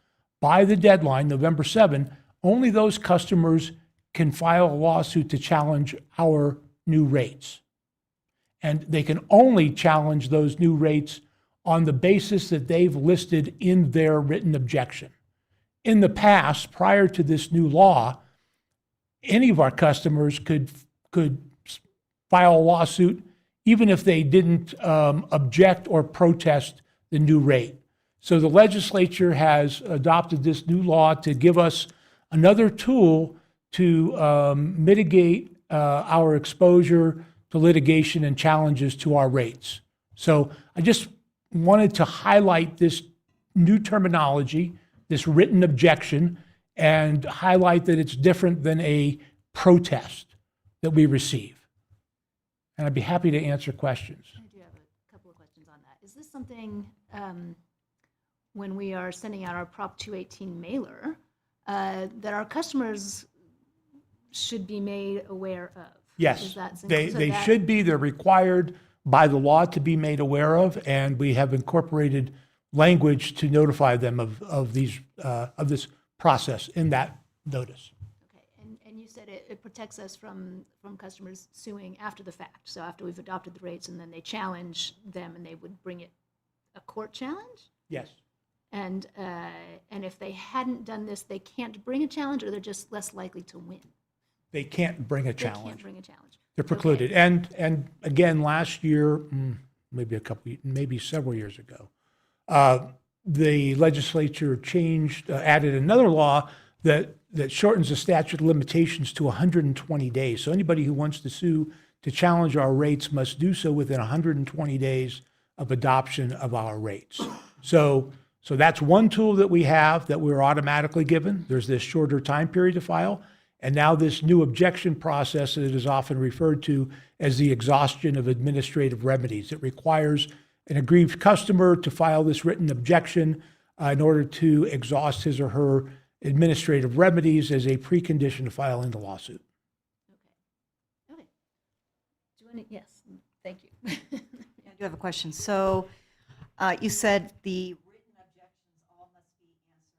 L: by the deadline, November 7, only those customers can file a lawsuit to challenge our new rates. And they can only challenge those new rates on the basis that they've listed in their written objection. In the past, prior to this new law, any of our customers could file a lawsuit even if they didn't object or protest the new rate. So the legislature has adopted this new law to give us another tool to mitigate our exposure to litigation and challenges to our rates. So I just wanted to highlight this new terminology, this written objection, and highlight that it's different than a protest that we receive. And I'd be happy to answer questions.
A: I do have a couple of questions on that. Is this something, when we are sending out our Prop 218 mailer, that our customers should be made aware of?
L: Yes,
A: Is that-
L: they
A: so that-
L: should be. They're required by the law to be made aware of, and we have incorporated language to notify them of this process in that notice.
A: Okay, and you said it protects us from customers suing after the fact. So after we've adopted the rates and then they challenge them and they would bring it a court challenge?
L: Yes.
A: And if they hadn't done this, they can't bring a challenge, or they're just less likely to win?
L: They can't bring a
A: They can't
L: challenge.
A: bring a challenge.
L: They're precluded. And again, last year, maybe several years ago, the legislature added another law that shortens the statute of limitations to 120 days. So anybody who wants to sue to challenge our rates must do so within 120 days of adoption of our rates. So that's one tool that we have that we're automatically given. There's this shorter time period to file. And now this new objection process that is often referred to as the exhaustion of administrative remedies. It requires an aggrieved customer to file this written objection in order to exhaust his or her administrative remedies as a precondition to filing the lawsuit.
A: Okay. Do you want to, yes, thank you.
F: I do have a question. So you said the written objections all must be answered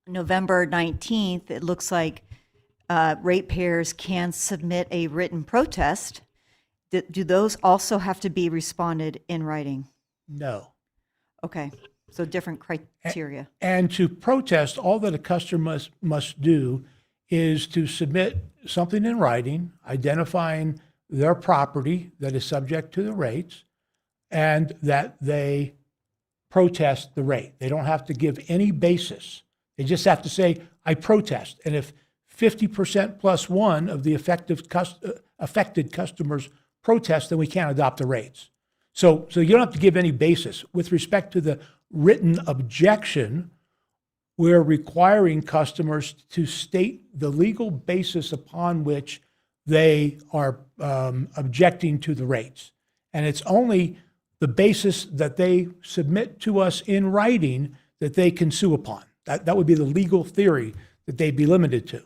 F: in writing. November 19th, it looks like ratepayers can submit a written protest. Do those also have to be responded in writing?
L: No.
F: Okay, so different criteria.
L: And to protest, all that a customer must do is to submit something in writing identifying their property that is subject to the rates and that they protest the rate. They don't have to give any basis. They just have to say, I protest. And if 50% plus one of the affected customers protest, then we can't adopt the rates. So you don't have to give any basis. With respect to the written objection, we're requiring customers to state the legal basis upon which they are objecting to the rates. And it's only the basis that they submit to us in writing that they can sue upon. That would be the legal theory that they'd be limited to.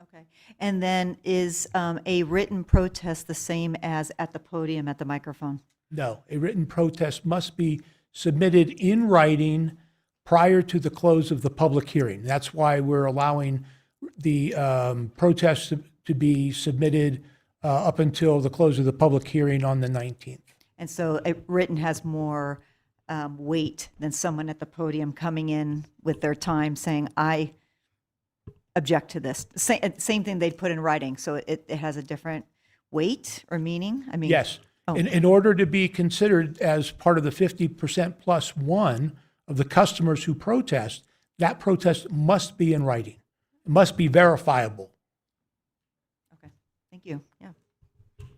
F: Okay. And then is a written protest the same as at the podium, at the microphone?
L: No, a written protest must be submitted in writing prior to the close of the public hearing. That's why we're allowing the protests to be submitted up until the close of the public hearing on the 19th.
F: And so it written has more weight than someone at the podium coming in with their time saying, I object to this. Same thing they'd put in writing, so it has a different weight or meaning? I mean.
L: Yes.
F: Oh.
L: In order to be considered as part of the 50% plus one of the customers who protest, that protest must be in writing. It must be verifiable.
F: Okay, thank you, yeah.
A: Okay.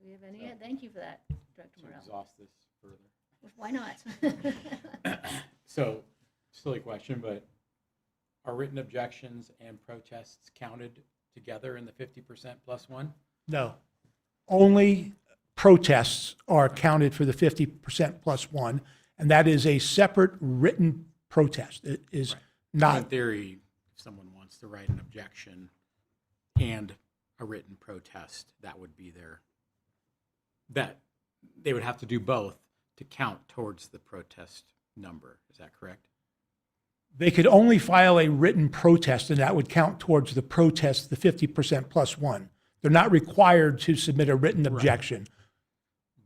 A: Do we have any? Thank you for that, Director Morel.
M: Exhaust this further.
A: Why not?
M: So, silly question, but are written objections and protests counted together in the 50% plus one?
L: No. Only protests are counted for the 50% plus one, and that is a separate written protest. It is
M: In
L: not,
M: theory, if someone wants to write an objection and a written protest, that would be that they would have to do both to count towards the protest number. Is that correct?
L: they could only file a written protest, and that would count towards the protest, the 50% plus one. They're not required to submit a written objection.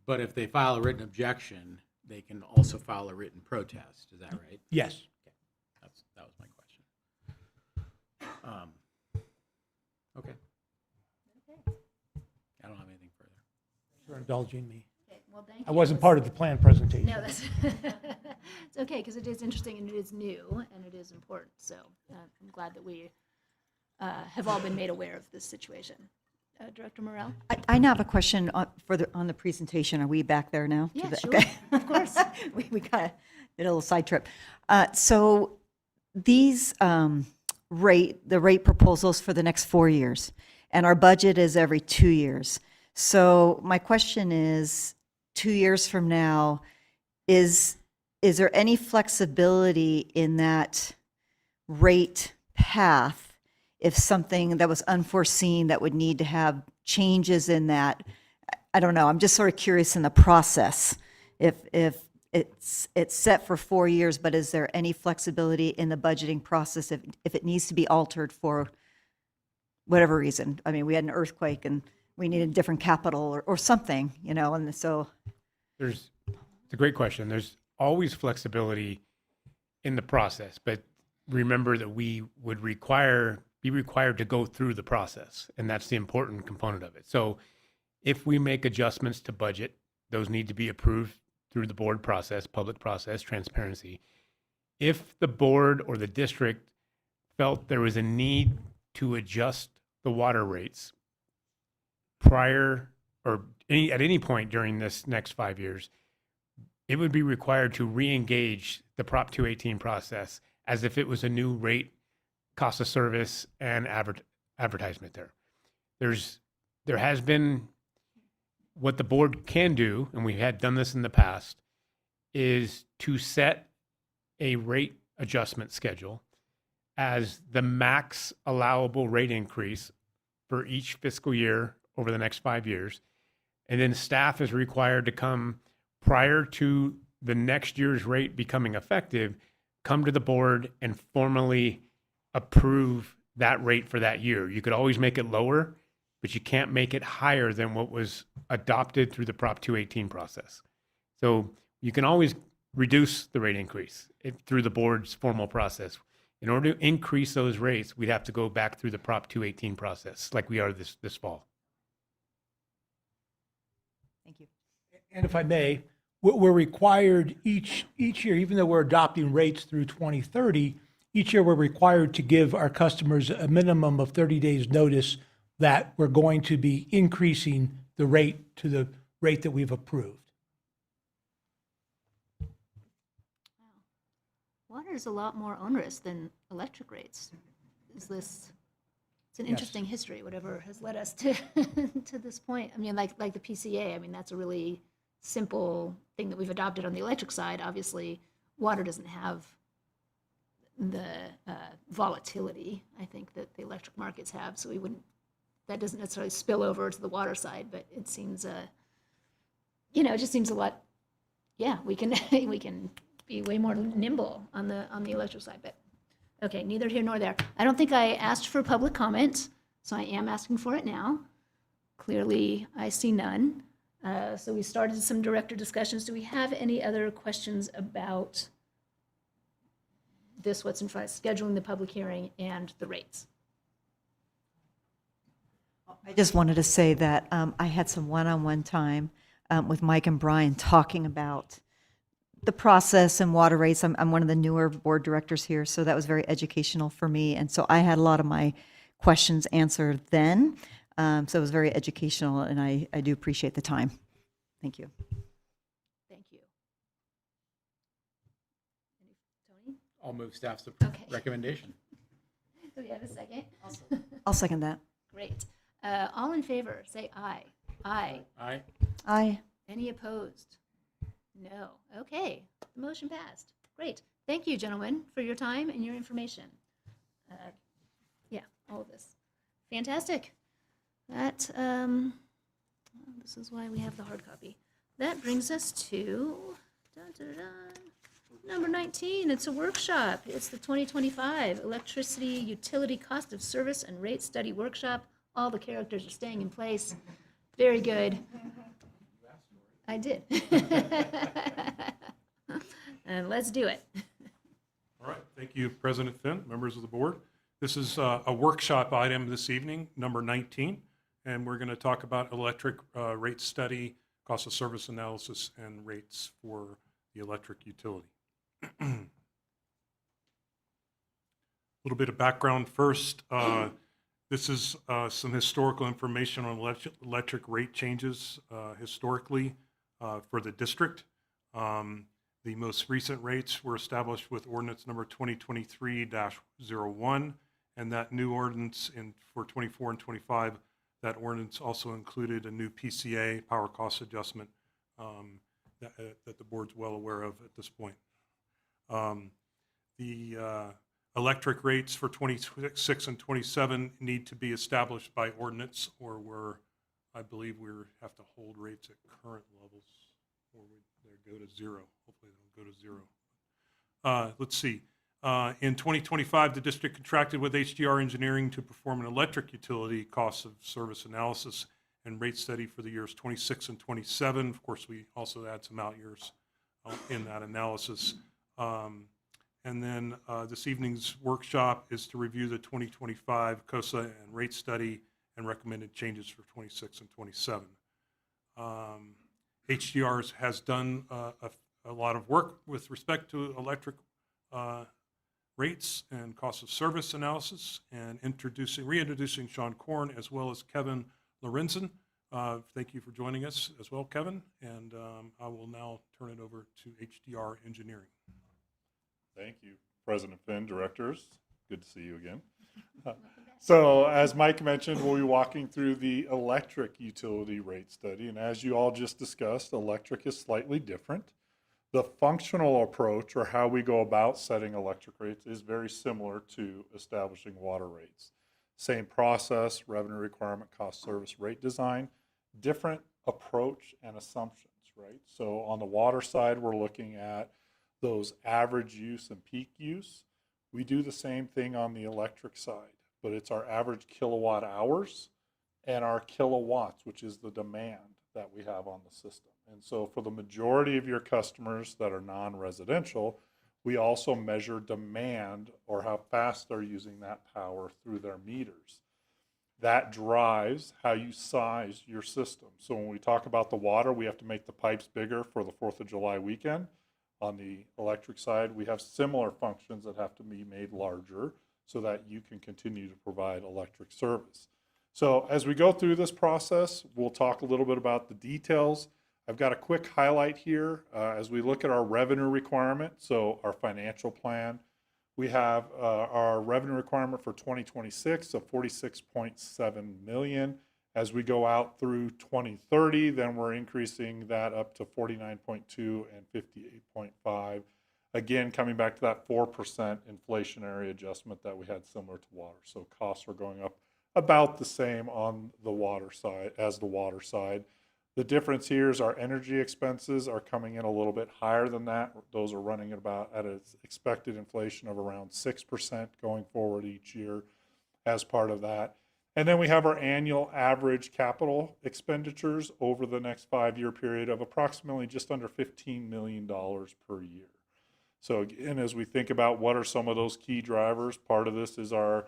M: But if they file a written objection, they can also file a written protest. Is that right?
L: Yes.
M: That was my question. Okay. I don't have anything further.
L: For indulging me.
A: Okay, well, thank you.
L: I wasn't part of the plan presentation.
A: No, that's, it's okay, because it is interesting and it is new and it is important. So I'm glad that we have all been made aware of this situation. Director Morel?
F: I now have a question on the presentation. Are we back there now?
A: Yeah, sure,
F: Okay.
A: of course.
F: We kind of did a little side trip. So these the rate proposals for the next 4 years, and our budget is every 2 years. So my question is, 2 years from now, is there any flexibility in that rate path if something that was unforeseen that would need to have changes in that? I don't know. I'm just sort of curious in the process. If it's set for 4 years, but is there any flexibility in the budgeting process if it needs to be altered for whatever reason? I mean, we had an earthquake and we needed different capital or something, and so.
C: It's a great question. There's always flexibility in the process, but remember that we would be required to go through the process, and that's the important component of it. So if we make adjustments to budget, those need to be approved through the board process, public process, transparency. If the board or the district felt there was a need to adjust the water rates prior or at any point during this next 5 years, it would be required to re-engage the Prop 218 process as if it was a new rate, cost of service, and advertisement there. There has been, what the board can do, and we had done this in the past, is to set a rate adjustment schedule as the max allowable rate increase for each fiscal year over the next 5 years. And then staff is required to come prior to the next year's rate becoming effective, come to the board and formally approve that rate for that year. You could always make it lower, but you can't make it higher than what was adopted through the Prop 218 process. So you can always reduce the rate increase through the board's formal process. In order to increase those rates, we'd have to go back through the Prop 218 process like we are this fall.
F: Thank you.
L: And if I may, we're required each year, even though we're adopting rates through 2030, each year we're required to give our customers a minimum of 30 days notice that we're going to be increasing the rate to the rate that we've approved.
A: Water is a lot more onerous than electric rates. It's an interesting history, whatever has led us to to this point. I mean, like the PCA, I mean, that's a really simple thing that we've adopted on the electric side. Obviously, water doesn't have the volatility, I think, that the electric markets have, so that doesn't necessarily spill over to the water side, but it seems, it just seems a lot, we can we can be way more nimble on the electric side, but Okay, neither here nor there. I don't think I asked for public comment, so I am asking for it now. Clearly, I see none. So we started some director discussions. Do we have any other questions about this, what's in front, scheduling the public hearing and the rates?
F: I just wanted to say that I had some one-on-one time with Mike and Brian talking about the process and water rates. I'm one of the newer board directors here, so that was very educational for me. And so I had a lot of my questions answered then. So it was very educational, and I do appreciate the time. Thank you.
A: Thank you. Tony?
M: I'll move staff's
A: Okay.
M: recommendation.
A: Do we have a second?
F: I'll second that.
A: Great. All in favor, say aye. Aye.
M: Aye.
F: Aye.
A: Any opposed? No. Okay, the motion passed. Great. Thank you, gentlemen, for your time and your information. Yeah, all of this. Fantastic. That, this is why we have the hard copy. That brings us to number 19. It's a workshop. It's the 2025 Electricity Utility Cost of Service and Rate Study Workshop. All the characters are staying in place. Very good. I did. And let's do it.
J: All right, thank you, President Finn, members of the board. This is a workshop item this evening, number 19, and we're going to talk about electric rate study, cost of service analysis, and rates for the electric utility. A little bit of background first. This is some historical information on electric rate changes historically for the district. The most recent rates were established with ordinance number 2023-01, and that new ordinance for 24 and 25, that ordinance also included a new PCA, power cost adjustment, that the board's well aware of at this point. The electric rates for 26 and 27 need to be established by ordinance, or I believe we have to hold rates at current levels, or they go to zero. Hopefully they don't go to zero. Let's see. In 2025, the district contracted with HDR Engineering to perform an electric utility cost of service analysis and rate study for the years 26 and 27. Of course, we also add some out years in that analysis. And then this evening's workshop is to review the 2025 COSA and rate study and recommended changes for 26 and 27. HDR has done a lot of work with respect to electric rates and cost of service analysis, and reintroducing Sean Korn as well as Kevin Lorenzen. Thank you for joining us as well, Kevin. And I will now turn it over to HDR Engineering.
K: Thank you, President Finn, directors. Good to see you again. So as Mike mentioned, we'll be walking through the electric utility rate study. And as you all just discussed, electric is slightly different. The functional approach, or how we go about setting electric rates, is very similar to establishing water rates. Same process, revenue requirement, cost service rate design, different approach and assumptions, right? So on the water side, we're looking at those average use and peak use. We do the same thing on the electric side, but it's our average kilowatt hours and our kilowatts, which is the demand that we have on the system. And so for the majority of your customers that are non-residential, we also measure demand, or how fast they're using that power through their meters. That drives how you size your system. So when we talk about the water, we have to make the pipes bigger for the 4th of July weekend. On the electric side, we have similar functions that have to be made larger so that you can continue to provide electric service. So as we go through this process, we'll talk a little bit about the details. I've got a quick highlight here as we look at our revenue requirement, so our financial plan. We have our revenue requirement for 2026 of $46.7 million. As we go out through 2030, then we're increasing that up to 49.2 and 58.5. Again, coming back to that 4% inflationary adjustment that we had similar to water. So costs are going up about the same on the water side as the water side. The difference here is our energy expenses are coming in a little bit higher than that. Those are running at an expected inflation of around 6% going forward each year as part of that. And then we have our annual average capital expenditures over the next 5-year period of approximately just under $15 million per year. So again, as we think about what are some of those key drivers, part of this is our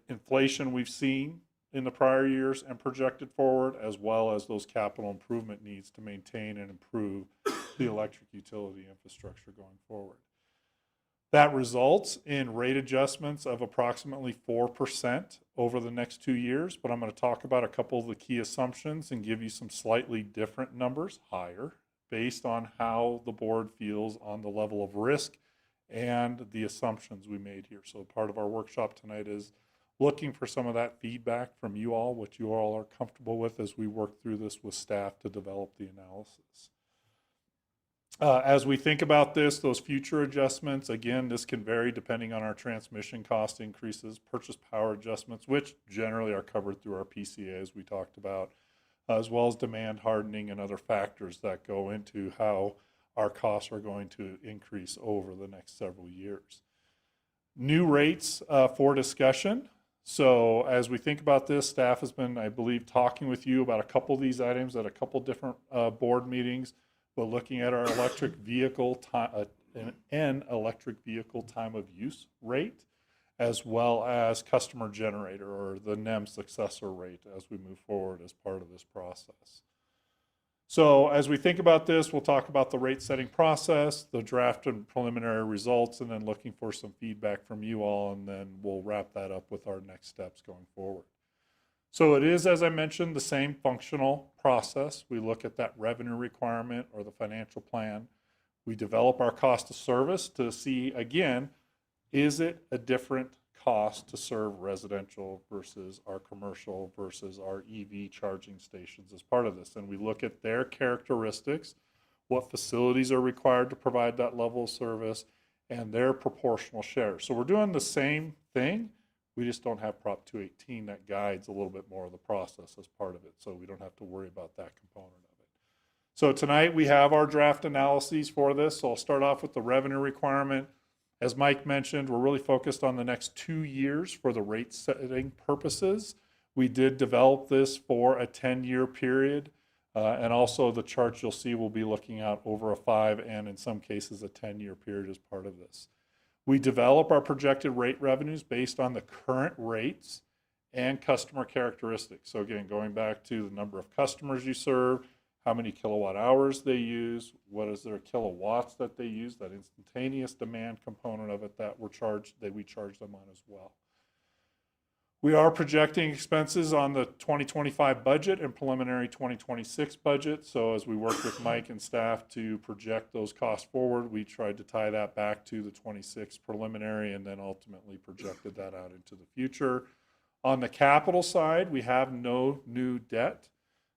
K: inflation we've seen in the prior years and projected forward, as well as those capital improvement needs to maintain and improve the electric utility infrastructure going forward. That results in rate adjustments of approximately 4% over the next 2 years, but I'm going to talk about a couple of the key assumptions and give you some slightly different numbers, higher, based on how the board feels on the level of risk and the assumptions we made here. So part of our workshop tonight is looking for some of that feedback from you all, what you all are comfortable with as we work through this with staff to develop the analysis. As we think about this, those future adjustments, again, this can vary depending on our transmission cost increases, purchase power adjustments, which generally are covered through our PCA as we talked about, as well as demand hardening and other factors that go into how our costs are going to increase over the next several years. New rates for discussion. So as we think about this, staff has been, I believe, talking with you about a couple of these items at a couple different board meetings. But looking at our electric vehicle time, electric vehicle time of use rate, as well as customer generator or the NEM successor rate as we move forward as part of this process. So as we think about this, we'll talk about the rate setting process, the draft and preliminary results, and then looking for some feedback from you all, and then we'll wrap that up with our next steps going forward. So it is, as I mentioned, the same functional process. We look at that revenue requirement or the financial plan. We develop our cost of service to see, again, is it a different cost to serve residential versus our commercial versus our EV charging stations as part of this. And we look at their characteristics, what facilities are required to provide that level of service, and their proportional share. So we're doing the same thing. We just don't have Prop 218 that guides a little bit more of the process as part of it, so we don't have to worry about that component of it. So tonight we have our draft analyses for this. So I'll start off with the revenue requirement. As Mike mentioned, we're really focused on the next 2 years for the rate setting purposes. We did develop this for a 10-year period, and also the charts you'll see will be looking out over a 5 and in some cases a 10-year period as part of this. We develop our projected rate revenues based on the current rates and customer characteristics. So again, going back to the number of customers you serve, how many kilowatt hours they use, what is their kilowatts that they use, that instantaneous demand component of it that we charge them on as well. We are projecting expenses on the 2025 budget and preliminary 2026 budget. So as we work with Mike and staff to project those costs forward, we tried to tie that back to the 26 preliminary and then ultimately projected that out into the future. On the capital side, we have no new debt.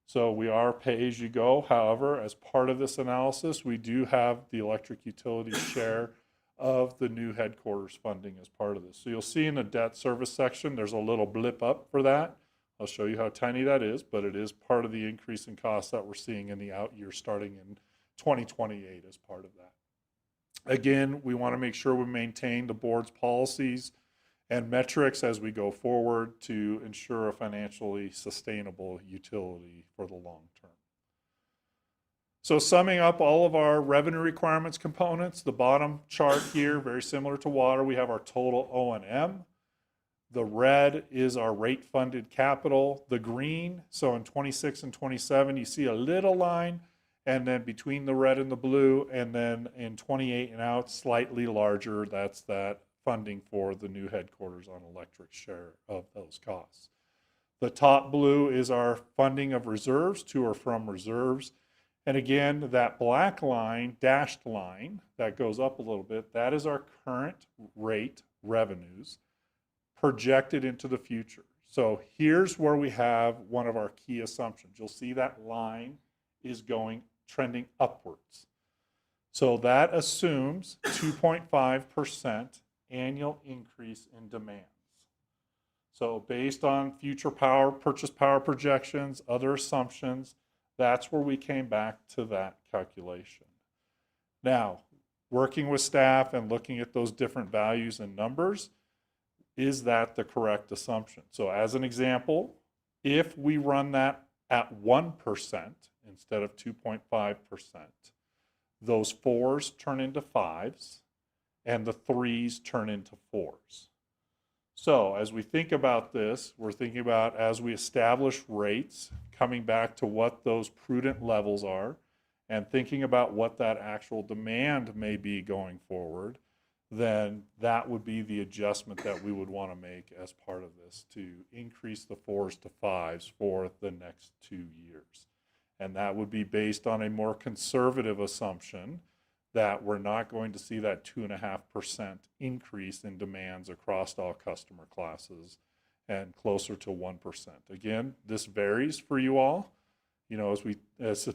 K: So we are pay-as-you-go. However, as part of this analysis, we do have the electric utility share of the new headquarters funding as part of this. So you'll see in the debt service section, there's a little blip up for that. I'll show you how tiny that is, but it is part of the increase in costs that we're seeing in the out year starting in 2028 as part of that. Again, we want to make sure we maintain the board's policies and metrics as we go forward to ensure a financially sustainable utility for the long term. So summing up all of our revenue requirements components, the bottom chart here, very similar to water, we have our total O&M. The red is our rate funded capital. The green, so in 26 and 27, you see a little line, and then between the red and the blue, and then in 28 and out, slightly larger, that's that funding for the new headquarters on electric share of those costs. The top blue is our funding of reserves to or from reserves. And again, that black line, dashed line, that goes up a little bit, that is our current rate revenues projected into the future. So here's where we have one of our key assumptions. You'll see that line is trending upwards. So that assumes 2.5% annual increase in demands. So based on future power, purchase power projections, other assumptions, that's where we came back to that calculation. Now, working with staff and looking at those different values and numbers, is that the correct assumption? So as an example, if we run that at 1% instead of 2.5%, those 4s turn into 5s and the 3s turn into 4s. So as we think about this, we're thinking about as we establish rates, coming back to what those prudent levels are and thinking about what that actual demand may be going forward, then that would be the adjustment that we would want to make as part of this to increase the 4s to 5s for the next 2 years. And that would be based on a more conservative assumption that we're not going to see that 2.5% increase in demands across all customer classes and closer to 1%. Again, this varies for you all. You know, as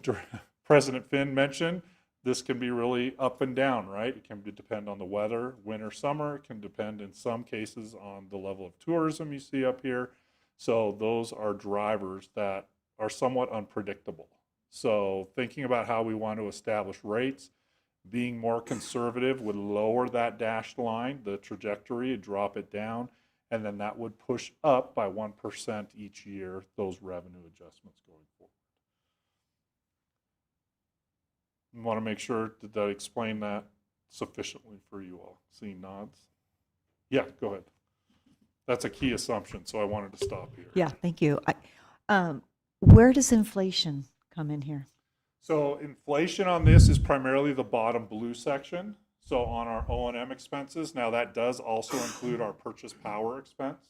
K: President Finn mentioned, this can be really up and down, right? It can depend on the weather, winter, summer. It can depend in some cases on the level of tourism you see up here. So those are drivers that are somewhat unpredictable. So thinking about how we want to establish rates, being more conservative would lower that dashed line, the trajectory, drop it down, and then that would push up by 1% each year, those revenue adjustments going forward. I want to make sure that I explain that sufficiently for you all. Seeing nods? Yeah, go ahead. That's a key assumption, so I wanted to stop here.
F: Yeah, thank you. Where does inflation come in here?
K: So inflation on this is primarily the bottom blue section. So on our O&M expenses, now that does also include our purchase power expense.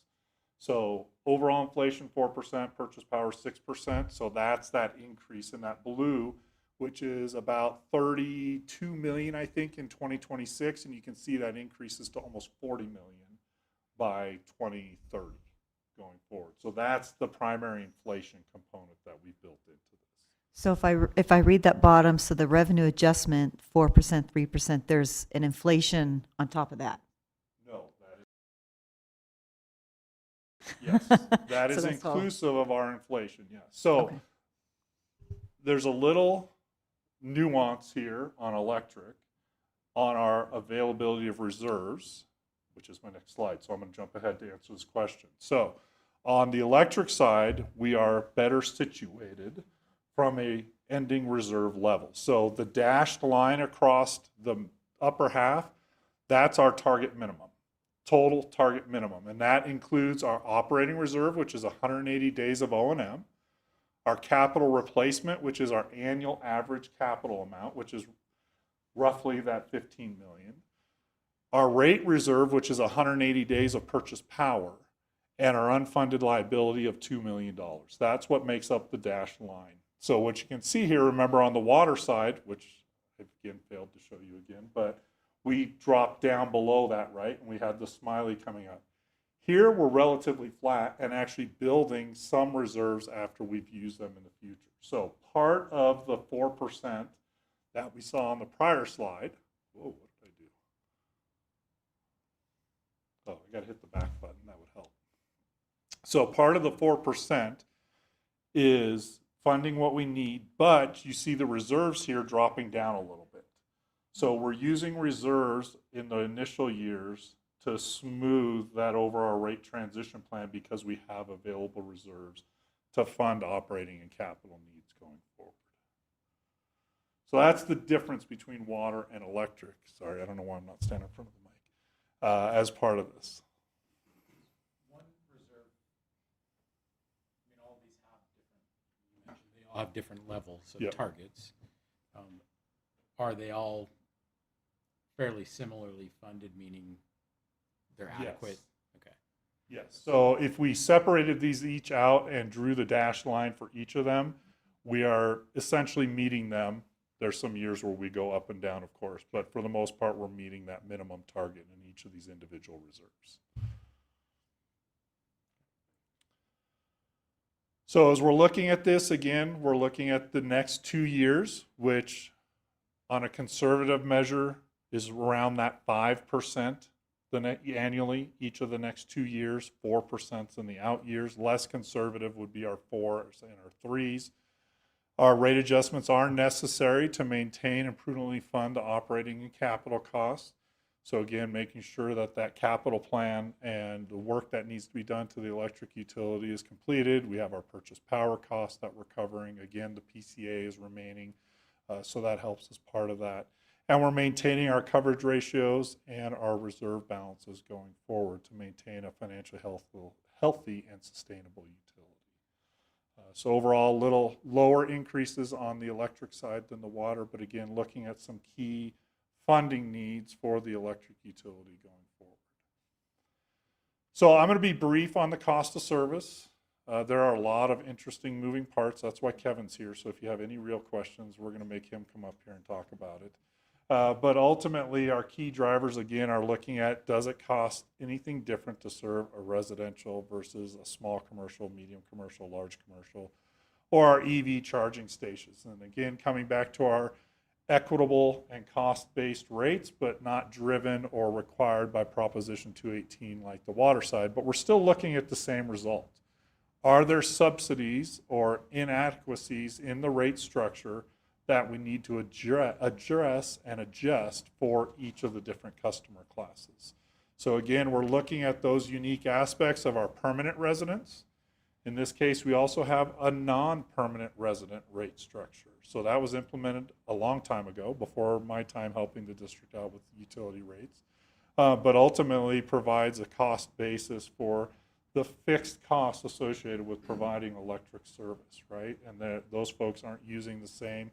K: So overall inflation 4%, purchase power 6%. So that's that increase in that blue, which is about 32 million, I think, in 2026. And you can see that increases to almost 40 million by 2030 going forward. So that's the primary inflation component that we built into this.
F: So if I read that bottom, so the revenue adjustment, 4%, 3%, there's an inflation on top of that.
K: No, that is, yes, that is
F: So that's all.
K: inclusive of our inflation, yes. So
F: Okay.
K: there's a little nuance here on electric, on our availability of reserves, which is my next slide. So I'm going to jump ahead to answer this question. So on the electric side, we are better situated from a ending reserve level. So the dashed line across the upper half, that's our target minimum, total target minimum. And that includes our operating reserve, which is 180 days of O&M, our capital replacement, which is our annual average capital amount, which is roughly that 15 million, our rate reserve, which is 180 days of purchase power, and our unfunded liability of $2 million. That's what makes up the dashed line. So what you can see here, remember on the water side, which I again failed to show you again, but we dropped down below that, right? And we had the smiley coming up. Here we're relatively flat and actually building some reserves after we've used them in the future. So part of the 4% that we saw on the prior slide, whoa, what did I do? Oh, I got to hit the back button, that would help. So part of the 4% is funding what we need, but you see the reserves here dropping down a little bit. So we're using reserves in the initial years to smooth that over our rate transition plan because we have available reserves to fund operating and capital needs going forward. So that's the difference between water and electric. Sorry, I don't know why I'm not standing in front of the mic as part of this.
M: All have different levels of
K: Yep.
M: targets. Are they all fairly similarly funded, meaning they're adequate?
K: Yes.
M: Okay.
K: Yes. So if we separated these each out and drew the dashed line for each of them, we are essentially meeting them. There's some years where we go up and down, of course, but for the most part, we're meeting that minimum target in each of these individual reserves. So as we're looking at this, again, we're looking at the next 2 years, which on a conservative measure is around that 5% annually, each of the next 2 years, 4% in the out years. Less conservative would be our 4s and our 3s. Our rate adjustments are necessary to maintain and prudently fund the operating and capital costs. So again, making sure that that capital plan and the work that needs to be done to the electric utility is completed. We have our purchase power costs that we're covering. Again, the PCA is remaining, so that helps as part of that. And we're maintaining our coverage ratios and our reserve balances going forward to maintain a financially healthy and sustainable utility. So overall, little lower increases on the electric side than the water, but again, looking at some key funding needs for the electric utility going forward. So I'm going to be brief on the cost of service. There are a lot of interesting moving parts. That's why Kevin's here. So if you have any real questions, we're going to make him come up here and talk about it. But ultimately, our key drivers, again, are looking at, does it cost anything different to serve a residential versus a small commercial, medium commercial, large commercial, or our EV charging stations? And again, coming back to our equitable and cost-based rates, but not driven or required by Proposition 218 like the water side, but we're still looking at the same result. Are there subsidies or inadequacies in the rate structure that we need to address and adjust for each of the different customer classes? So again, we're looking at those unique aspects of our permanent residents. In this case, we also have a non-permanent resident rate structure. So that was implemented a long time ago, before my time helping the district out with utility rates, but ultimately provides a cost basis for the fixed costs associated with providing electric service, right? And those folks aren't using the same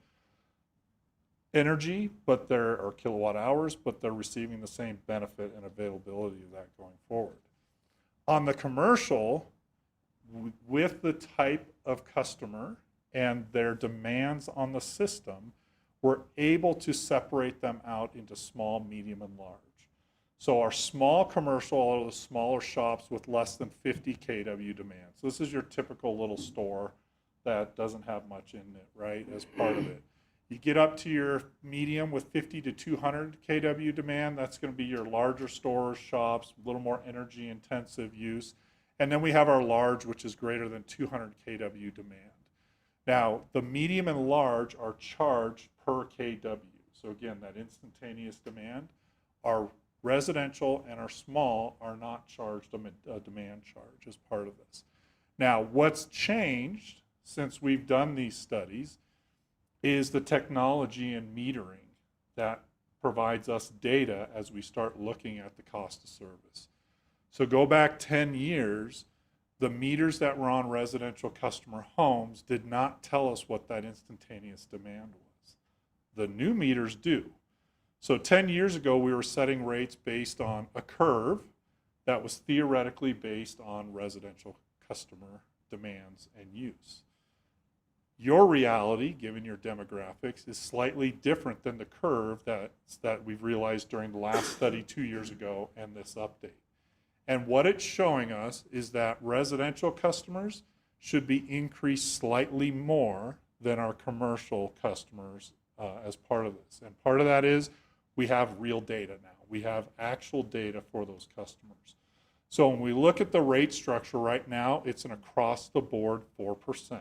K: energy, or kilowatt hours, but they're receiving the same benefit and availability of that going forward. On the commercial, with the type of customer and their demands on the system, we're able to separate them out into small, medium, and large. So our small commercial are the smaller shops with less than 50 kW demand. So this is your typical little store that doesn't have much in it, right, as part of it. You get up to your medium with 50 to 200 kW demand, that's going to be your larger stores, shops, a little more energy intensive use. And then we have our large, which is greater than 200 kW demand. Now, the medium and large are charged per kW. So again, that instantaneous demand. Our residential and our small are not charged a demand charge as part of this. Now, what's changed since we've done these studies is the technology and metering that provides us data as we start looking at the cost of service. So go back 10 years, the meters that were on residential customer homes did not tell us what that instantaneous demand was. The new meters do. So 10 years ago, we were setting rates based on a curve that was theoretically based on residential customer demands and use. Your reality, given your demographics, is slightly different than the curve that we've realized during the last study 2 years ago and this update. And what it's showing us is that residential customers should be increased slightly more than our commercial customers as part of this. And part of that is we have real data now. We have actual data for those customers. So when we look at the rate structure right now, it's an across-the-board 4%.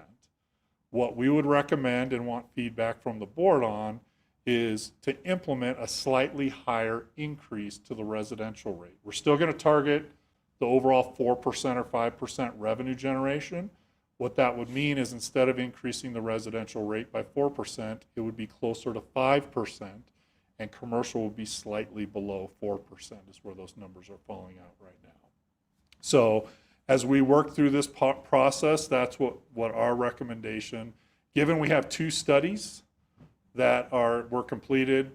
K: What we would recommend and want feedback from the board on is to implement a slightly higher increase to the residential rate. We're still going to target the overall 4% or 5% revenue generation. What that would mean is instead of increasing the residential rate by 4%, it would be closer to 5%, and commercial would be slightly below 4% is where those numbers are falling out right now. So as we work through this process, that's what our recommendation, given we have 2 studies that were completed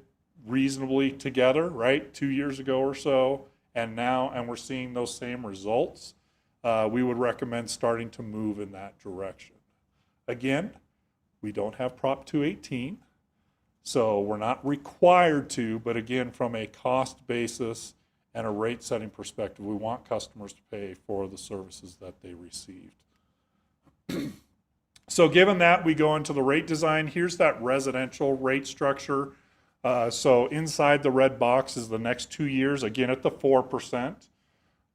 K: reasonably together, right, 2 years ago or so, and we're seeing those same results, we would recommend starting to move in that direction. Again, we don't have Prop 218, so we're not required to, but again, from a cost basis and a rate setting perspective, we want customers to pay for the services that they received. So given that, we go into the rate design. Here's that residential rate structure. So inside the red box is the next 2 years, again at the 4%.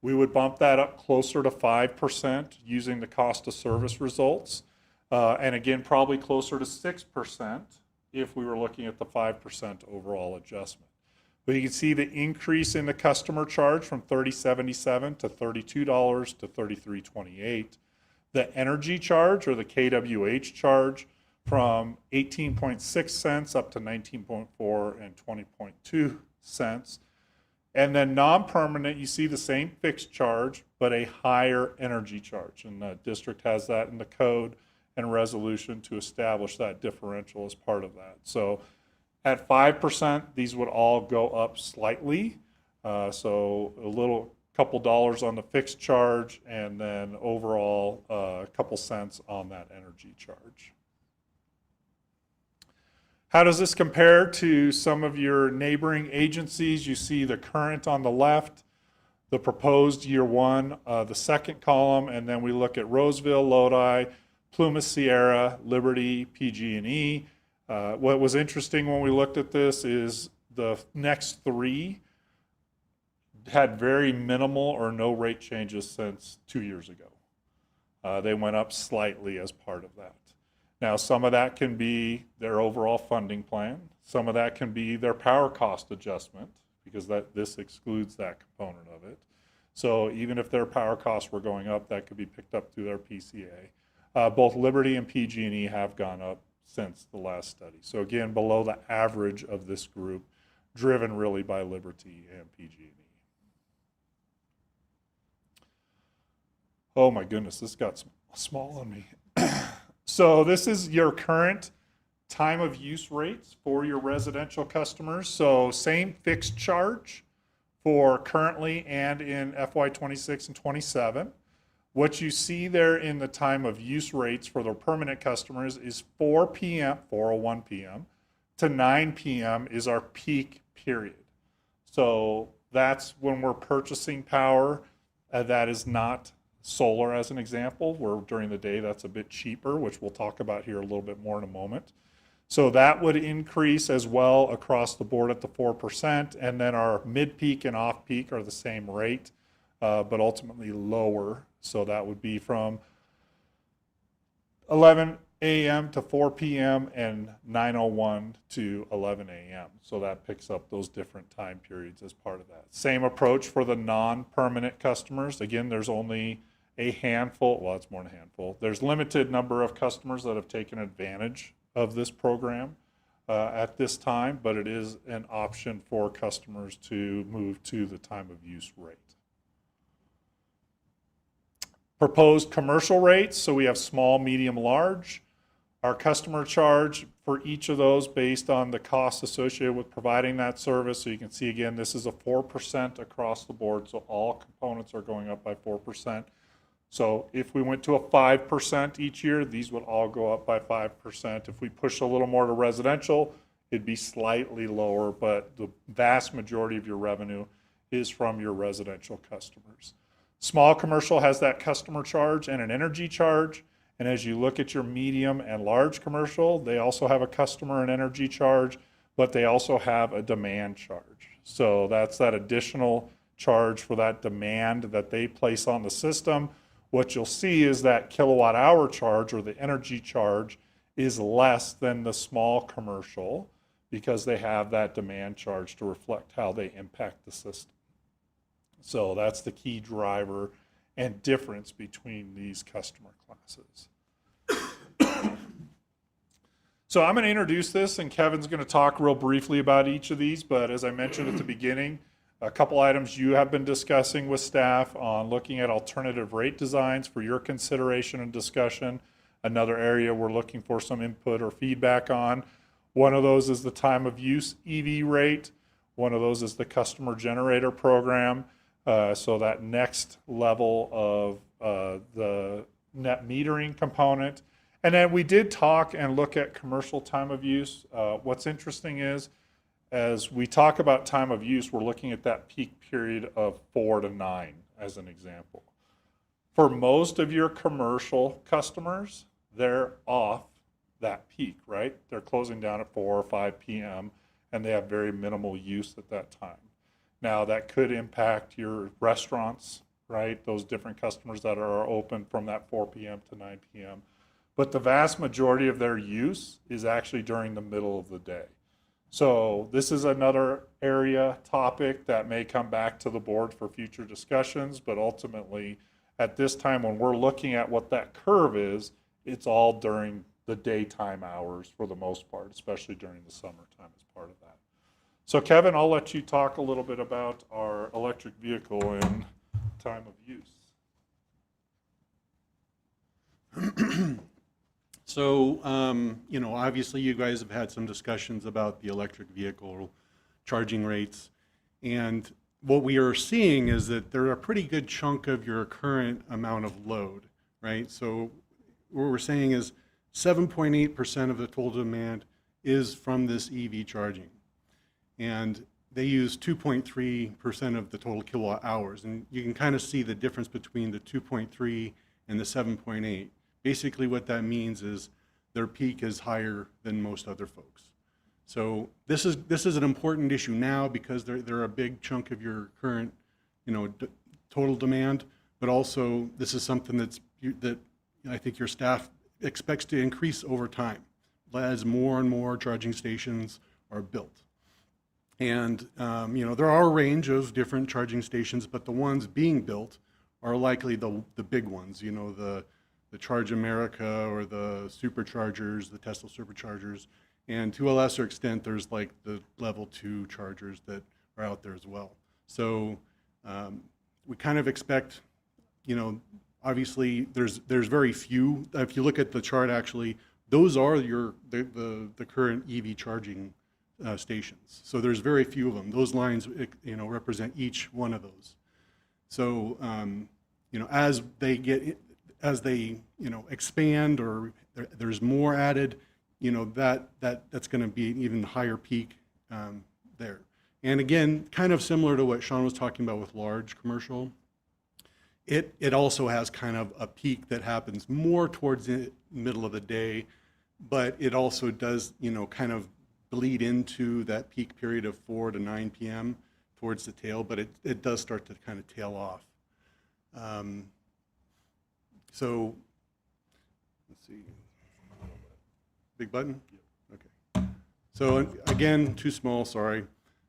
K: We would bump that up closer to 5% using the cost of service results. And again, probably closer to 6% if we were looking at the 5% overall adjustment. But you can see the increase in the customer charge from $30.77 to $32 to $33.28. The energy charge, or the KWH charge, from 18.6 cents up to 19.4 and 20.2 cents. And then non-permanent, you see the same fixed charge, but a higher energy charge. And the district has that in the code and resolution to establish that differential as part of that. So at 5%, these would all go up slightly. So a little couple dollars on the fixed charge, and then overall a couple cents on that energy charge. How does this compare to some of your neighboring agencies? You see the current on the left, the proposed year one, the second column, and then we look at Roseville, Lodi, Plumas Sierra, Liberty, PG&E. What was interesting when we looked at this is the next three had very minimal or no rate changes since 2 years ago. They went up slightly as part of that. Now, some of that can be their overall funding plan. Some of that can be their power cost adjustment, because this excludes that component of it. So even if their power costs were going up, that could be picked up through their PCA. Both Liberty and PG&E have gone up since the last study. So again, below the average of this group, driven really by Liberty and PG&E. Oh my goodness, this got small on me. So this is your current time of use rates for your residential customers. So same fixed charge for currently and in FY26 and 27. What you see there in the time of use rates for the permanent customers is 4 p.m., 4:01 p.m. to 9 p.m. is our peak period. So that's when we're purchasing power that is not solar, as an example, where during the day that's a bit cheaper, which we'll talk about here a little bit more in a moment. So that would increase as well across the board at the 4%, and then our mid-peak and off-peak are the same rate, but ultimately lower. So that would be from 11 a.m. to 4 p.m. and 9:01 to 11 a.m. So that picks up those different time periods as part of that. Same approach for the non-permanent customers. Again, there's only a handful, well, it's more than a handful. There's limited number of customers that have taken advantage of this program at this time, but it is an option for customers to move to the time of use rate. Proposed commercial rates, so we have small, medium, large. Our customer charge for each of those based on the costs associated with providing that service. So you can see again, this is a 4% across the board, so all components are going up by 4%. So if we went to a 5% each year, these would all go up by 5%. If we push a little more to residential, it'd be slightly lower, but the vast majority of your revenue is from your residential customers. Small commercial has that customer charge and an energy charge. And as you look at your medium and large commercial, they also have a customer and energy charge, but they also have a demand charge. So that's that additional charge for that demand that they place on the system. What you'll see is that kilowatt hour charge, or the energy charge, is less than the small commercial because they have that demand charge to reflect how they impact the system. So that's the key driver and difference between these customer classes. So I'm going to introduce this, and Kevin's going to talk real briefly about each of these, but as I mentioned at the beginning, a couple items you have been discussing with staff on looking at alternative rate designs for your consideration and discussion. Another area we're looking for some input or feedback on. One of those is the time of use EV rate. One of those is the customer generator program. So that next level of the net metering component. And then we did talk and look at commercial time of use. What's interesting is, as we talk about time of use, we're looking at that peak period of 4 to 9 as an example. For most of your commercial customers, they're off that peak, right? They're closing down at 4 or 5 p.m. and they have very minimal use at that time. Now, that could impact your restaurants, right? Those different customers that are open from that 4 p.m. to 9 p.m. But the vast majority of their use is actually during the middle of the day. So this is another area, topic that may come back to the board for future discussions, but ultimately, at this time, when we're looking at what that curve is, it's all during the daytime hours for the most part, especially during the summertime as part of that. So Kevin, I'll let you talk a little bit about our electric vehicle and time of use.
D: So, obviously you guys have had some discussions about the electric vehicle charging rates. And what we are seeing is that they're a pretty good chunk of your current amount of load, right? So what we're saying is 7.8% of the total demand is from this EV charging. And they use 2.3% of the total kilowatt hours. And you can kind of see the difference between the 2.3 and the 7.8. Basically what that means is their peak is higher than most other folks. So this is an important issue now because they're a big chunk of your current, total demand, but also this is something that I think your staff expects to increase over time as more and more charging stations are built. And there are a range of different charging stations, but the ones being built are likely the big ones. The Charge America or the superchargers, the Tesla superchargers, and to a lesser extent, there's like the level 2 chargers that are out there as well. So we kind of expect, obviously there's very few. If you look at the chart, actually, those are the current EV charging stations. So there's very few of them. Those lines, represent each one of those. So as they expand or there's more added, that's going to be an even higher peak there. And again, kind of similar to what Sean was talking about with large commercial, it also has kind of a peak that happens more towards the middle of the day, but it also does, kind of bleed into that peak period of 4 to 9 p.m. towards the tail, but it does start to kind of tail off. So, let's see. Big button? Okay. So again, too small, sorry.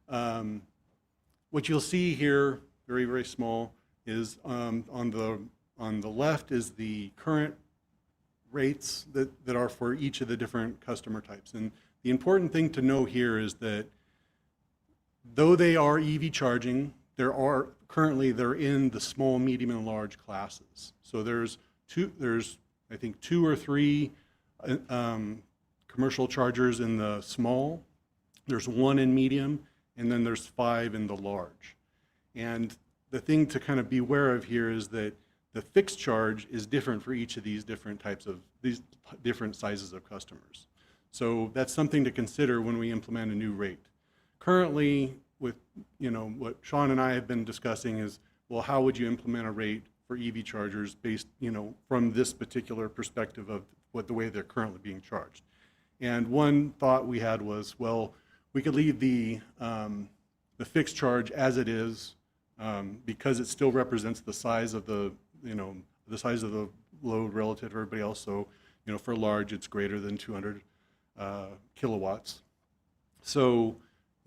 D: What you'll see here, very, very small, is on the left is the current rates that are for each of the different customer types. And the important thing to know here is that though they are EV charging, currently they're in the small, medium, and large classes. So there's I think 2 or 3 commercial chargers in the small, there's 1 in medium, and then there's 5 in the large. And the thing to kind of be aware of here is that the fixed charge is different for each of these different sizes of customers. So that's something to consider when we implement a new rate. Currently, with what Sean and I have been discussing is, well, how would you implement a rate for EV chargers based, from this particular perspective of the way they're currently being charged. And one thought we had was, well, we could leave the fixed charge as it is because it still represents the size of the load relative to everybody else. So, for large, it's greater than 200 kilowatts. So,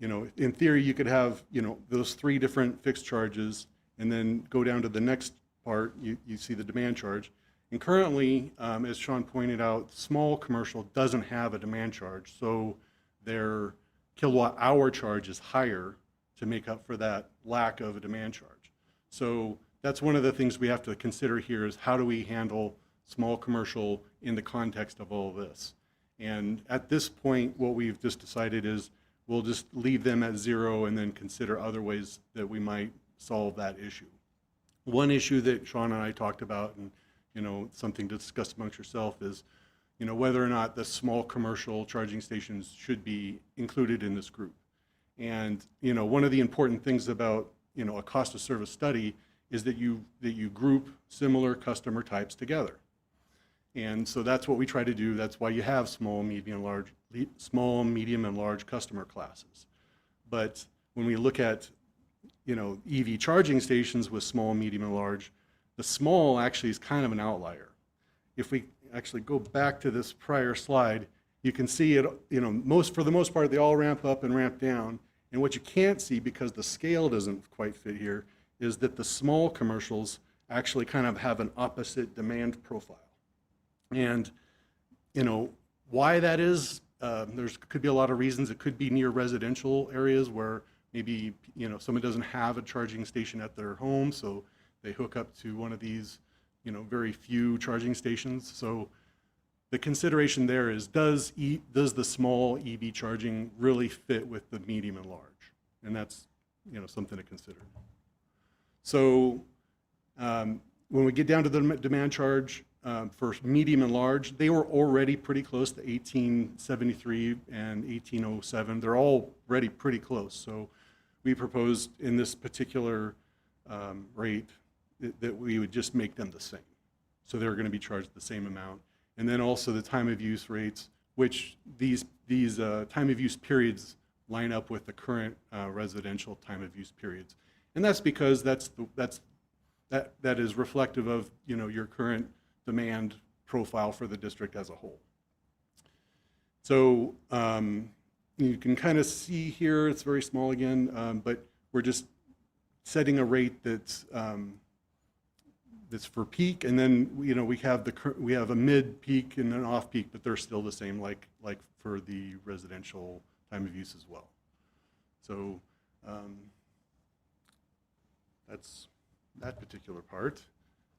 D: in theory, you could have, those 3 different fixed charges and then go down to the next part, you see the demand charge. And currently, as Sean pointed out, small commercial doesn't have a demand charge, so their kilowatt hour charge is higher to make up for that lack of a demand charge. So that's one of the things we have to consider here is how do we handle small commercial in the context of all of this. And at this point, what we've just decided is we'll just leave them at 0 and then consider other ways that we might solve that issue. One issue that Sean and I talked about, and something to discuss amongst yourself, is whether or not the small commercial charging stations should be included in this group. And one of the important things about a cost of service study is that you group similar customer types together. And so that's what we try to do. That's why you have small, medium, and large customer classes. But when we look at, EV charging stations with small, medium, and large, the small actually is kind of an outlier. If we actually go back to this prior slide, you can see it, for the most part, they all ramp up and ramp down. And what you can't see, because the scale doesn't quite fit here, is that the small commercials actually kind of have an opposite demand profile. And, why that is, could be a lot of reasons. It could be near residential areas where maybe, someone doesn't have a charging station at their home, so they hook up to one of these, very few charging stations. So the consideration there is, does the small EV charging really fit with the medium and large? And that's, something to consider. So when we get down to the demand charge for medium and large, they were already pretty close to 1873 and 1807. They're already pretty close. So we proposed in this particular rate that we would just make them the same. So they're going to be charged the same amount. And then also the time of use rates, which these time of use periods line up with the current residential time of use periods. And that's because that is reflective of, your current demand profile for the district as a whole. So you can kind of see here, it's very small again, but we're just setting a rate that's for peak, and then we have a mid peak and an off peak, but they're still the same, like for the residential time of use as well. So that's that particular part.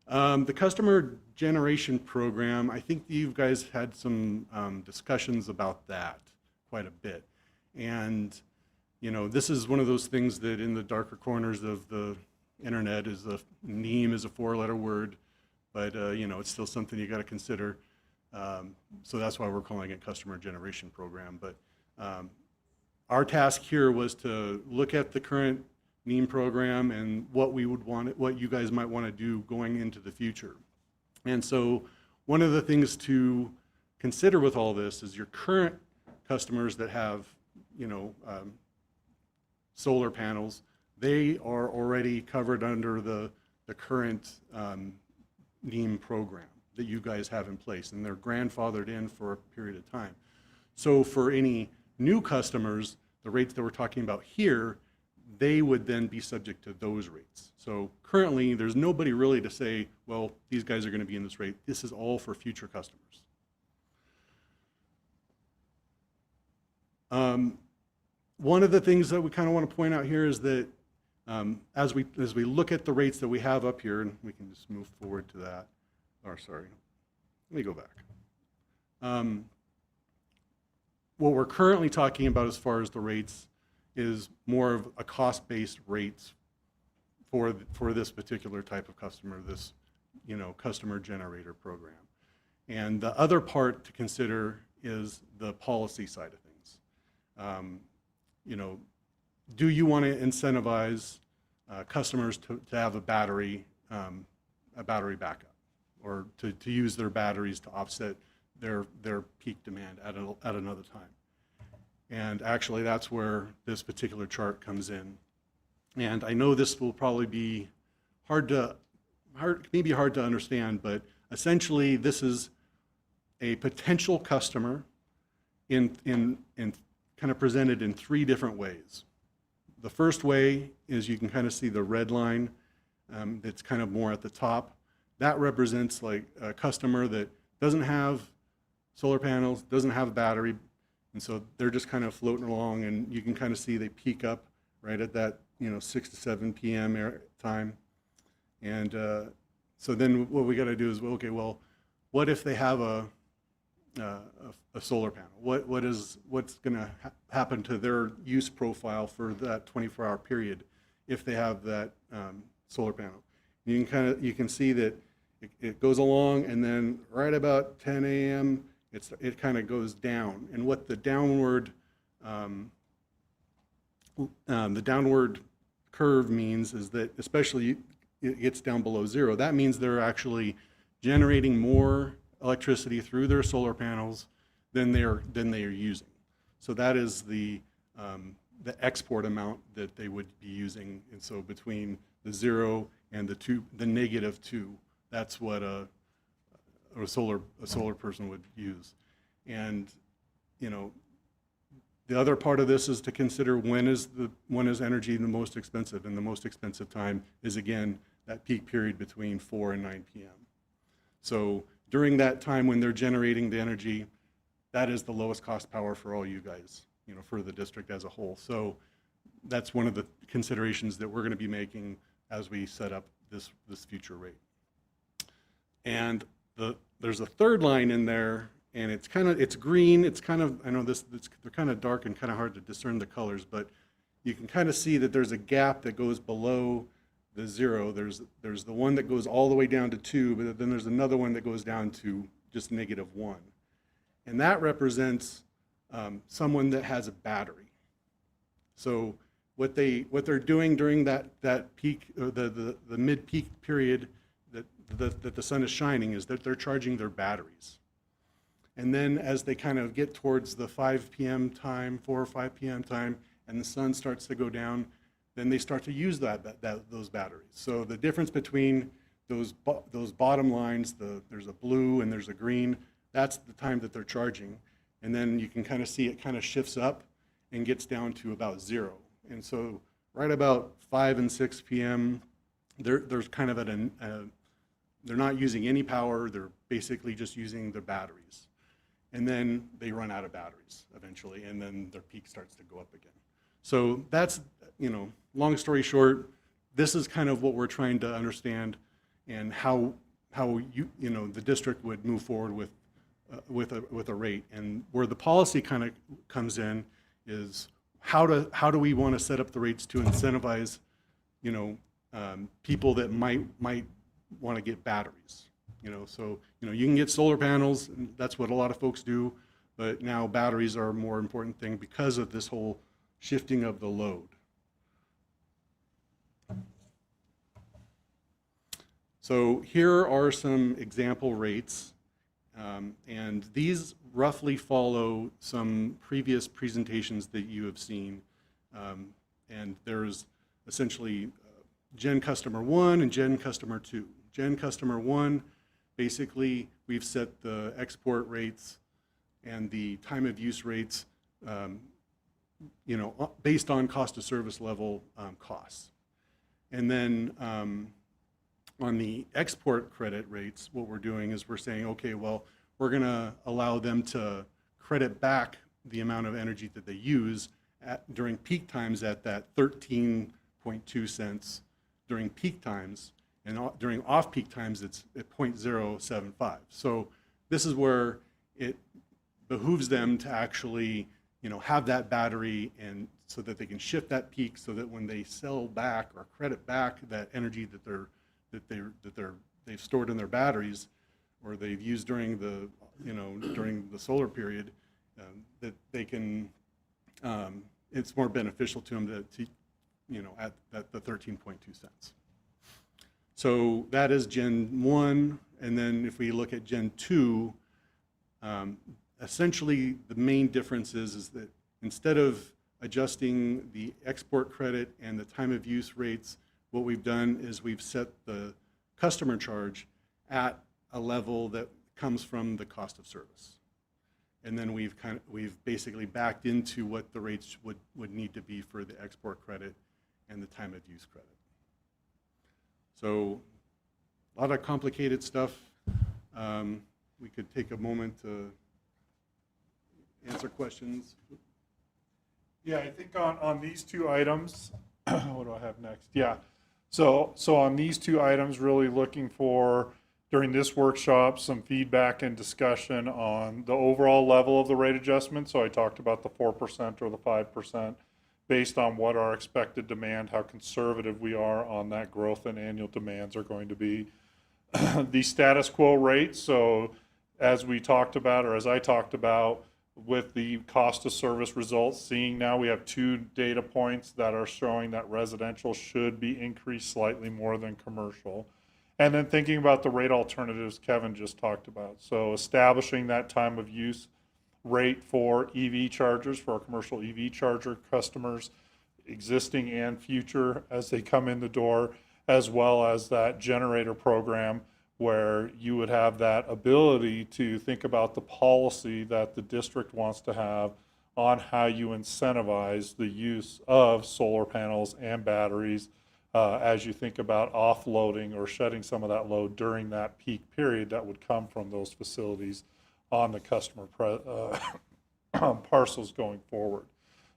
D: The customer generation program, I think you guys had some discussions about that quite a bit. And, this is one of those things that in the darker corners of the internet NEAM is a 4-letter word, but, it's still something you got to consider. So that's why we're calling it customer generation program. But our task here was to look at the current NEAM program and what we would want, what you guys might want to do going into the future. And so one of the things to consider with all this is your current customers that have, solar panels, they are already covered under the current NEAM program that you guys have in place, and they're grandfathered in for a period of time. So for any new customers, the rates that we're talking about here, they would then be subject to those rates. So currently, there's nobody really to say, well, these guys are going to be in this rate. This is all for future customers. One of the things that we kind of want to point out here is that as we look at the rates that we have up here, and we can just move forward to that, or sorry, let me go back. What we're currently talking about as far as the rates is more of a cost-based rates for this particular type of customer, this customer generator program. And the other part to consider is the policy side of things. Do you want to incentivize customers to have a battery backup, or to use their batteries to offset their peak demand at another time? And actually, that's where this particular chart comes in. And I know this will probably be maybe hard to understand, but essentially, this is a potential customer in kind of presented in 3 different ways. The first way is you can kind of see the red line that's kind of more at the top. That represents like a customer that doesn't have solar panels, doesn't have a battery, and so they're just kind of floating along, and you can kind of see they peak up right at that 6 to 7 p.m. time. And so then what we got to do is, well, okay, well, what if they have a solar panel? What's going to happen to their use profile for that 24-hour period if they have that solar panel? You can see that it goes along, and then right about 10 a.m. it kind of goes down. And what the downward curve means is that, especially it gets down below 0, that means they're actually generating more electricity through their solar panels than they are using. So that is the the export amount that they would be using. And so between the 0 and the -2, that's what a solar person would use. And, you know, the other part of this is to consider when is energy the most expensive, and the most expensive time is, again, that peak period between 4 and 9 p.m. So during that time when they're generating the energy, that is the lowest cost power for all you guys, you know, for the district as a whole. So that's one of the considerations that we're going to be making as we set up this future rate. And there's a third line in there, and it's green. It's kind of, I know they're kind of dark and kind of hard to discern the colors, but you can kind of see that there's a gap that goes below the 0. There's the one that goes all the way down to 2, but then there's another one that goes down to just -1. And that represents someone that has a battery. So what they're doing during that peak, or the mid-peak period that the sun is shining, is that they're charging their batteries. And then as they kind of get towards the 5 p.m. time, 4 or 5 p.m. time, and the sun starts to go down, then they start to use those batteries. So the difference between those bottom lines, there's a blue and there's a green, that's the time that they're charging. And then you can kind of see it kind of shifts up and gets down to about 0. And so right about 5 and 6 p.m., they're kind of at they're not using any power, they're basically just using their batteries. And then they run out of batteries eventually, and then their peak starts to go up again. So that's, you know, long story short, this is kind of what we're trying to understand, and how you know, the district would move forward with a rate. And where the policy kind of comes in is how do we want to set up the rates to incentivize, you know, people that might want to get batteries. You know, so, you know, you can get solar panels, and that's what a lot of folks do, but now batteries are a more important thing because of this whole shifting of the load. So here are some example rates, and these roughly follow some previous presentations that you have seen. And there's essentially Gen Customer 1 and Gen Customer 2. Gen Customer 1, basically, we've set the export rates and the time of use rates, you know, based on cost of service level costs. And then on the export credit rates, what we're doing is we're saying, okay, well, we're going to allow them to credit back the amount of energy that they use during peak times at that 13.2 cents during peak times. And during off-peak times, it's at 0.075. So this is where it behooves them to actually, you know, have that battery, and so that they can shift that peak, so that when they sell back or credit back that energy they've stored in their batteries, or they've used during the, you know, during the solar period, that they can, it's more beneficial to them to you know, at the 13.2 cents. So that is Gen 1, and then if we look at Gen 2, essentially the main difference is that instead of adjusting the export credit and the time of use rates, what we've done is we've set the customer charge at a level that comes from the cost of service. And then we've basically backed into what the rates would need to be for the export credit and the time of use credit. So a lot of complicated stuff. We could take a moment to answer questions.
K: Yeah, I think on these two items, what do I have next? Yeah, so on these two items, really looking for, during this workshop, some feedback and discussion on the overall level of the rate adjustment. So I talked about the 4% or the 5%, based on what our expected demand, how conservative we are on that growth and annual demands are going to be. The status quo rate, so as we talked about, or as I talked about, with the cost of service results, seeing now we have 2 data points that are showing that residential should be increased slightly more than commercial. And then thinking about the rate alternatives Kevin just talked about. So establishing that time of use rate for EV chargers, for our commercial EV charger customers, existing and future as they come in the door, as well as that generator program where you would have that ability to think about the policy that the district wants to have on how you incentivize the use of solar panels and batteries as you think about offloading or shedding some of that load during that peak period that would come from those facilities on the customer parcels going forward.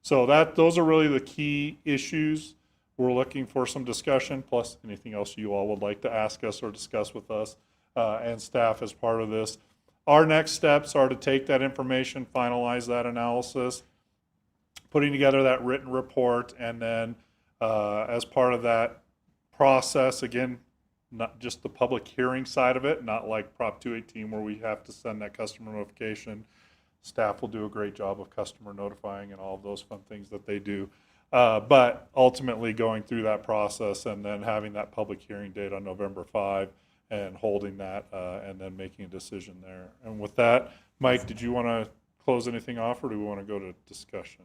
K: So those are really the key issues. We're looking for some discussion, plus anything else you all would like to ask us or discuss with us and staff as part of this. Our next steps are to take that information, finalize that analysis, putting together that written report, and then as part of that process, again, not just the public hearing side of it, not like Prop 218 where we have to send that customer notification. Staff will do a great job of customer notifying and all of those fun things that they do. But ultimately going through that process and then having that public hearing date on November 5 and holding that and then making a decision there. And with that, Mike, did you want to close anything off or do we want to go to discussion?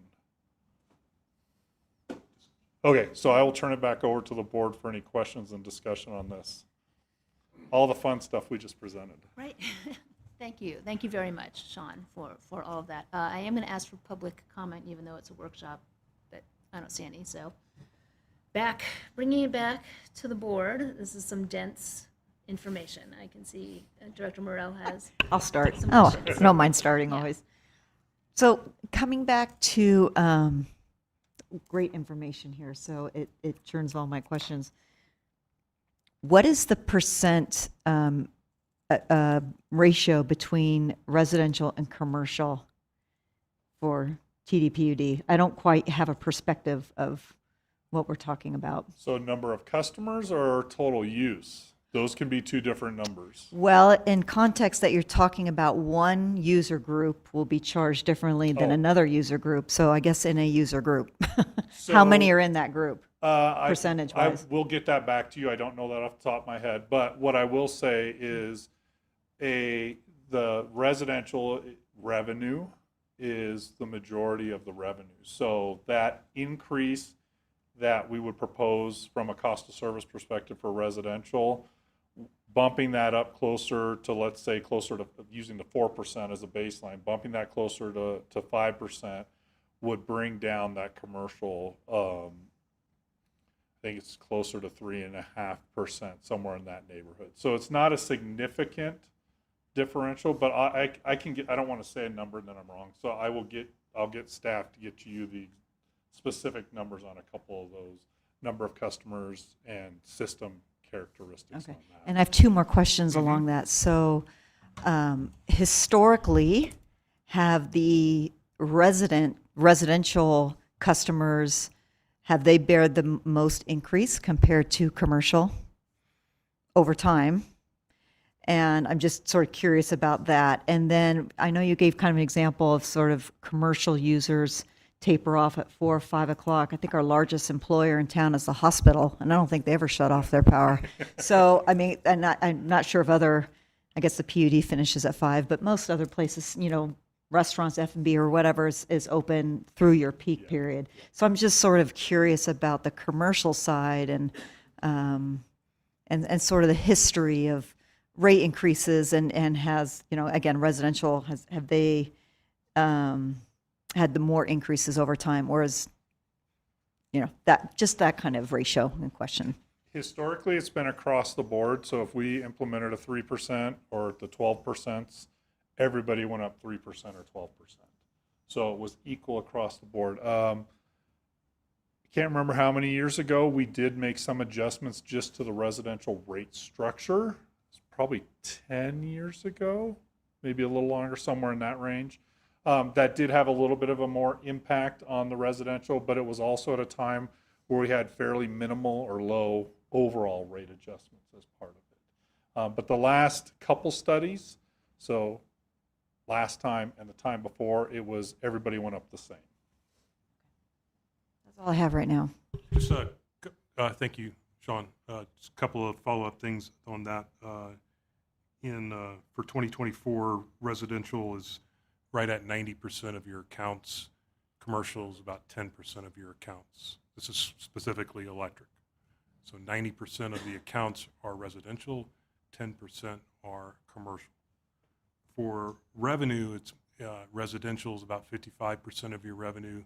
K: Okay, so I will turn it back over to the board for any questions and discussion on this. All the fun stuff we just presented.
A: Right. Thank you. Thank you very much, Sean, for all of that. I am going to ask for public comment, even though it's a workshop, but I don't see any. So bringing it back to the board, this is some dense information. I can see Director Morrell has.
F: I'll start.
A: some
F: Oh,
A: questions.
F: I don't mind starting
A: Yeah.
F: always. So coming back to great information here, so it turns all my questions. What is the percent ratio between residential and commercial for TDPUD? I don't quite have a perspective of what we're talking about.
K: So number of customers or total use? Those can be two different numbers.
F: Well, in context that you're talking about, one user group will be charged differently than
K: Oh.
F: another user group. So I guess in a user group, how many
K: So,
F: are in that group? Percentage-wise.
K: We'll get that back to you. I don't know that off the top of my head. But what I will say is the residential revenue is the majority of the revenue. So that increase that we would propose from a cost of service perspective for residential, bumping that up closer to, let's say, closer to using the 4% as a baseline, bumping that closer to 5% would bring down that commercial, I think it's closer to 3.5%, somewhere in that neighborhood. So it's not a significant differential, but I can get, I don't want to say a number and then I'm wrong. So I'll get staff to get you the specific numbers on a couple of those, number of customers and system characteristics
F: Okay.
K: on that.
F: And I have two more questions along that. So historically, have the residential customers, have they bared the most increase compared to commercial over time? And I'm just sort of curious about that. And then I know you gave kind of an example of sort of commercial users taper off at 4 or 5 o'clock. I think our largest employer in town is the hospital, and I don't think they ever shut off their power. So, I mean, and I'm not sure if I guess the PUD finishes at 5, but most other places, restaurants, F&B or whatever is open through your peak period. So I'm just sort of curious about the commercial side and sort of the history of rate increases and has, again, residential, have they had the more increases over time, or is, that kind of ratio in question?
K: Historically, it's been across the board. So if we implemented a 3% or the 12%, everybody went up 3% or 12%. So it was equal across the board. I can't remember how many years ago we did make some adjustments just to the residential rate structure. It's probably 10 years ago, maybe a little longer, somewhere in that range. That did have a little bit of a more impact on the residential, but it was also at a time where we had fairly minimal or low overall rate adjustments as part of it. But the last couple studies, so last time and the time before, it was everybody went up the same.
F: That's all I have right now.
J: Just thank you, Sean. Just a couple of follow-up things on that. For 2024, residential is right at 90% of your accounts. Commercial is about 10% of your accounts. This is specifically electric. So 90% of the accounts are residential, 10% are commercial. For revenue, it's residential is about 55% of your revenue,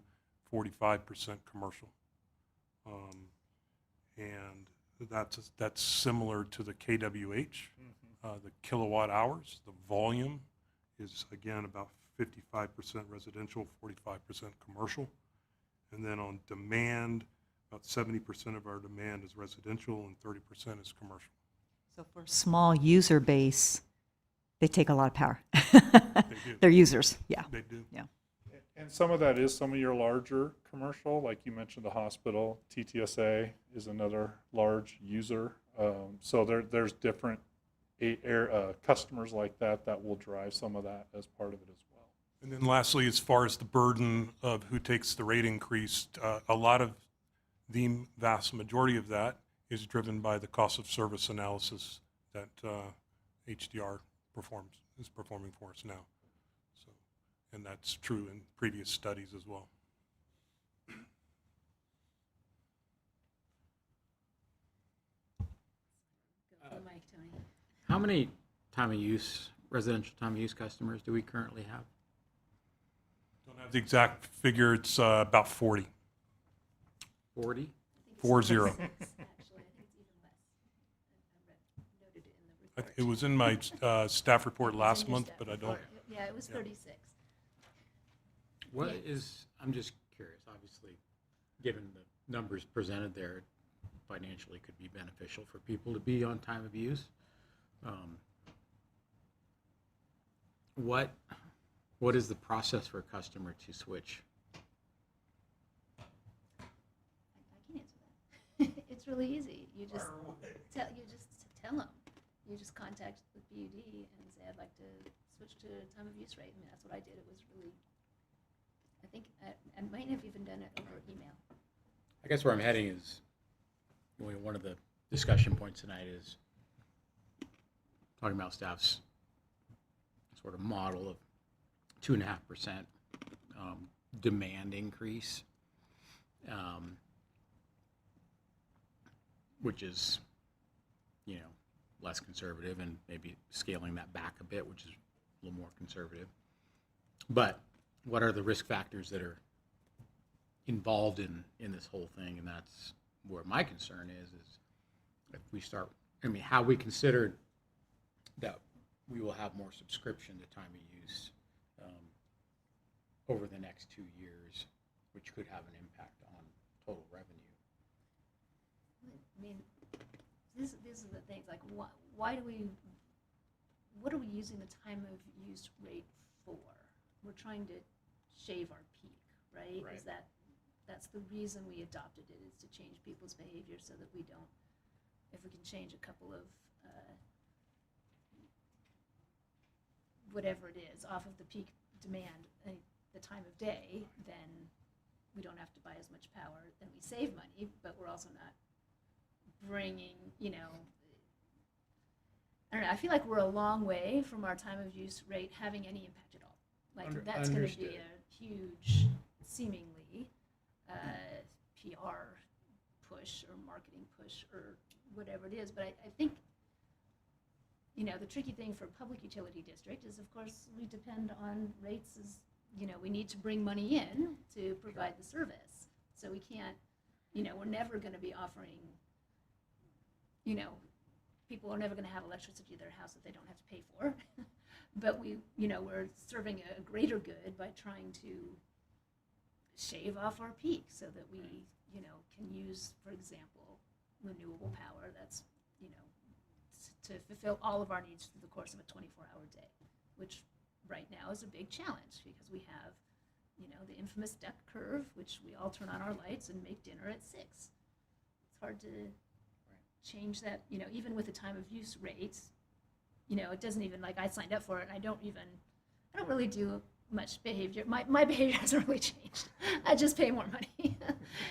J: 45% commercial. And that's similar to the KWH, the kilowatt hours. The volume is, again, about 55% residential, 45% commercial. And then on demand, about 70% of our demand is residential and 30% is commercial.
F: So for small user base, they take a lot of power.
J: do.
F: They're users, yeah.
J: They do.
F: Yeah.
K: And some of that is some of your larger commercial, like you mentioned, the hospital. TTSA is another large user. So there's different customers like that that will drive some of that as part of it as well.
J: And then lastly, as far as the burden of who takes the rate increase, a lot of the vast majority of that is driven by the cost of service analysis that HDR is performing for us now. So, and that's true in previous studies as well.
A: Go for the mic, Tony.
M: How many residential time of use customers do we currently have?
J: Don't have the exact figure. It's about 40.
M: 40?
J: 40.
A: Actually, I think it's even less. I noted it in the report.
J: It was in my staff report
A: It was
J: last
A: in your
J: month,
A: staff
J: but I
A: report.
J: don't.
A: Yeah, it was 36.
M: I'm just curious, obviously, given the numbers presented there, financially could be beneficial for people to be on time of use. What is the process for a customer to switch?
A: I can answer that. It's really easy. You just tell them. You just contact the PUD and say, I'd like to switch to time of use rate. And that's what I did. It was really, I think I might have even done it over email.
M: I guess where I'm heading is, one of the discussion points tonight is talking about staff's sort of model of 2.5% demand increase, which is, less conservative, and maybe scaling that back a bit, which is a little more conservative. But what are the risk factors that are involved in this whole thing? And that's where my concern is if we start, how we considered that we will have more subscription to time of use over the next 2 years, which could have an impact on total revenue.
A: I mean, these are the things, like, what are we using the time of use rate for? We're trying to shave our peak, right?
M: Right.
A: That's the reason we adopted it, is to change people's behavior so that we don't, if we can change a couple of whatever it is off of the peak demand, the time of day, then we don't have to buy as much power, then we save money, but we're also not bringing, I don't know, I feel like we're a long way from our time of use rate having any impact at all. Like, that's going to be
M: Understood.
A: a huge, seemingly, PR push or marketing push or whatever it is. But I think, the tricky thing for a public utility district is, of course, we depend on rates as, we need to bring money in to provide the service. So we can't, we're never going to be offering, people are never going to have electricity to their house that they don't have to pay for. But we're serving a greater good by trying to shave off our peak so that we, can use, for example, renewable power that's, to fulfill all of our needs through the course of a 24-hour day, which right now is a big challenge because we have, the infamous duck curve, which we all turn on our lights and make dinner at 6. It's hard to change that, even with the time of use rates, it doesn't even, like, I signed up for it and I don't really do much behavior. My behavior hasn't really changed. I just pay more money.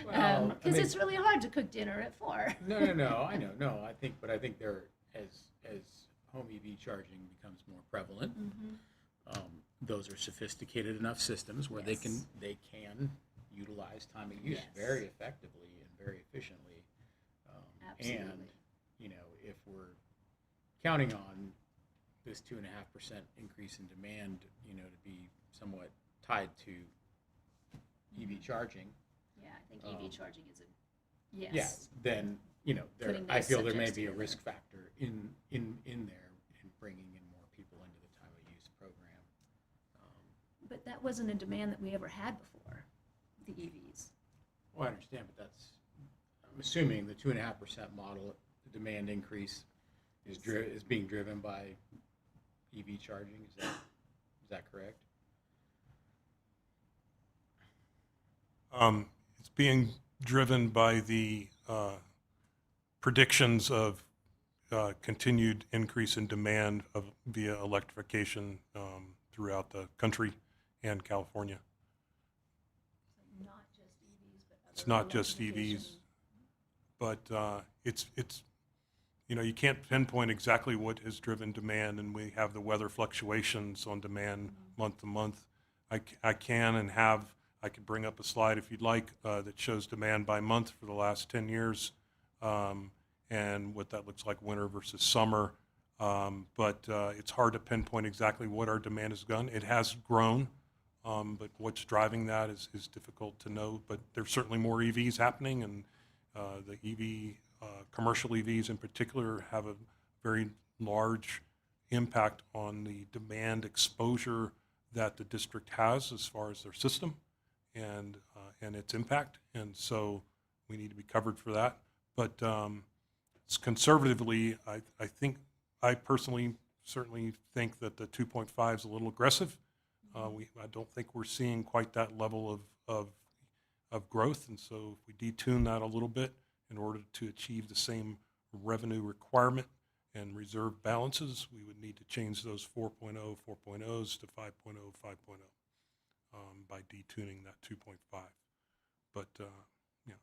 M: Well,
A: Because it's really hard to cook dinner at 4.
M: No, I know, no, I think there, as home EV charging becomes more prevalent, those are sophisticated enough systems where
A: Yes.
M: they can utilize time of use
A: Yes.
M: very effectively and very efficiently. And,
A: Absolutely.
M: you know, if we're counting on this 2.5% increase in demand, you know, to be somewhat tied to EV charging,
A: Yeah, I think EV charging is a,
M: yeah,
A: yes.
M: then, you know,
A: Putting
M: I
A: those
M: feel there may
A: subjects
M: be a
A: together.
M: risk factor in there in bringing in more people into the time of use program.
A: But that wasn't a demand that we ever had before, the E EVs.
M: Well, I understand, but I'm assuming the 2.5% model, the demand increase is being driven by EV charging. Is that correct?
J: It's being driven by the predictions of continued increase in demand via electrification throughout the country and California.
A: Not just EVs, but other
J: It's not just
A: electrification.
J: EVs, but it's you know, you can't pinpoint exactly what has driven demand, and we have the weather fluctuations on demand month to month. I can and have, I could bring up a slide if you'd like that shows demand by month for the last 10 years and what that looks like winter versus summer. But it's hard to pinpoint exactly what our demand has done. It has grown, but what's driving that is difficult to know. But there's certainly more EVs happening, and the commercial EVs in particular have a very large impact on the demand exposure that the district has as far as their system and its impact. And so we need to be covered for that. But it's conservatively, I personally certainly think that the 2.5 is a little aggressive. I don't think we're seeing quite that level of growth. And so if we detune that a little bit in order to achieve the same revenue requirement and reserve balances, we would need to change those 4.0, 4.0s to 5.0, 5.0 by detuning that 2.5. But you know,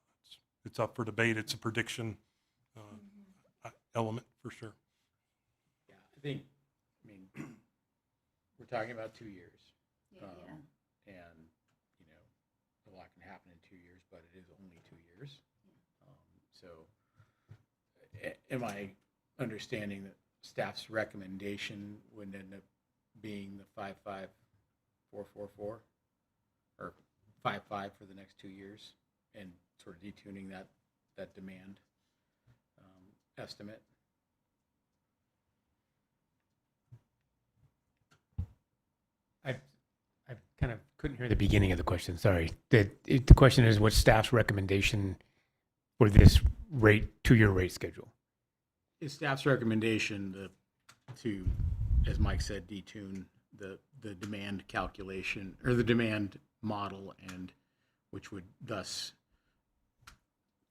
J: it's up for debate. It's a prediction element for sure.
M: Yeah, I mean, we're talking about 2 years.
A: Yeah, yeah.
M: And, you know, a lot can happen in 2 years, but it is only 2 years. So am I understanding that staff's recommendation would end up being the 55444 or 55 for the next 2 years and sort of detuning that demand estimate?
C: I kind of couldn't hear the beginning of the question. Sorry. The question is what staff's recommendation for this rate, 2-year rate schedule?
M: Is staff's recommendation to, as Mike said, detune the demand calculation or the demand model, and which would thus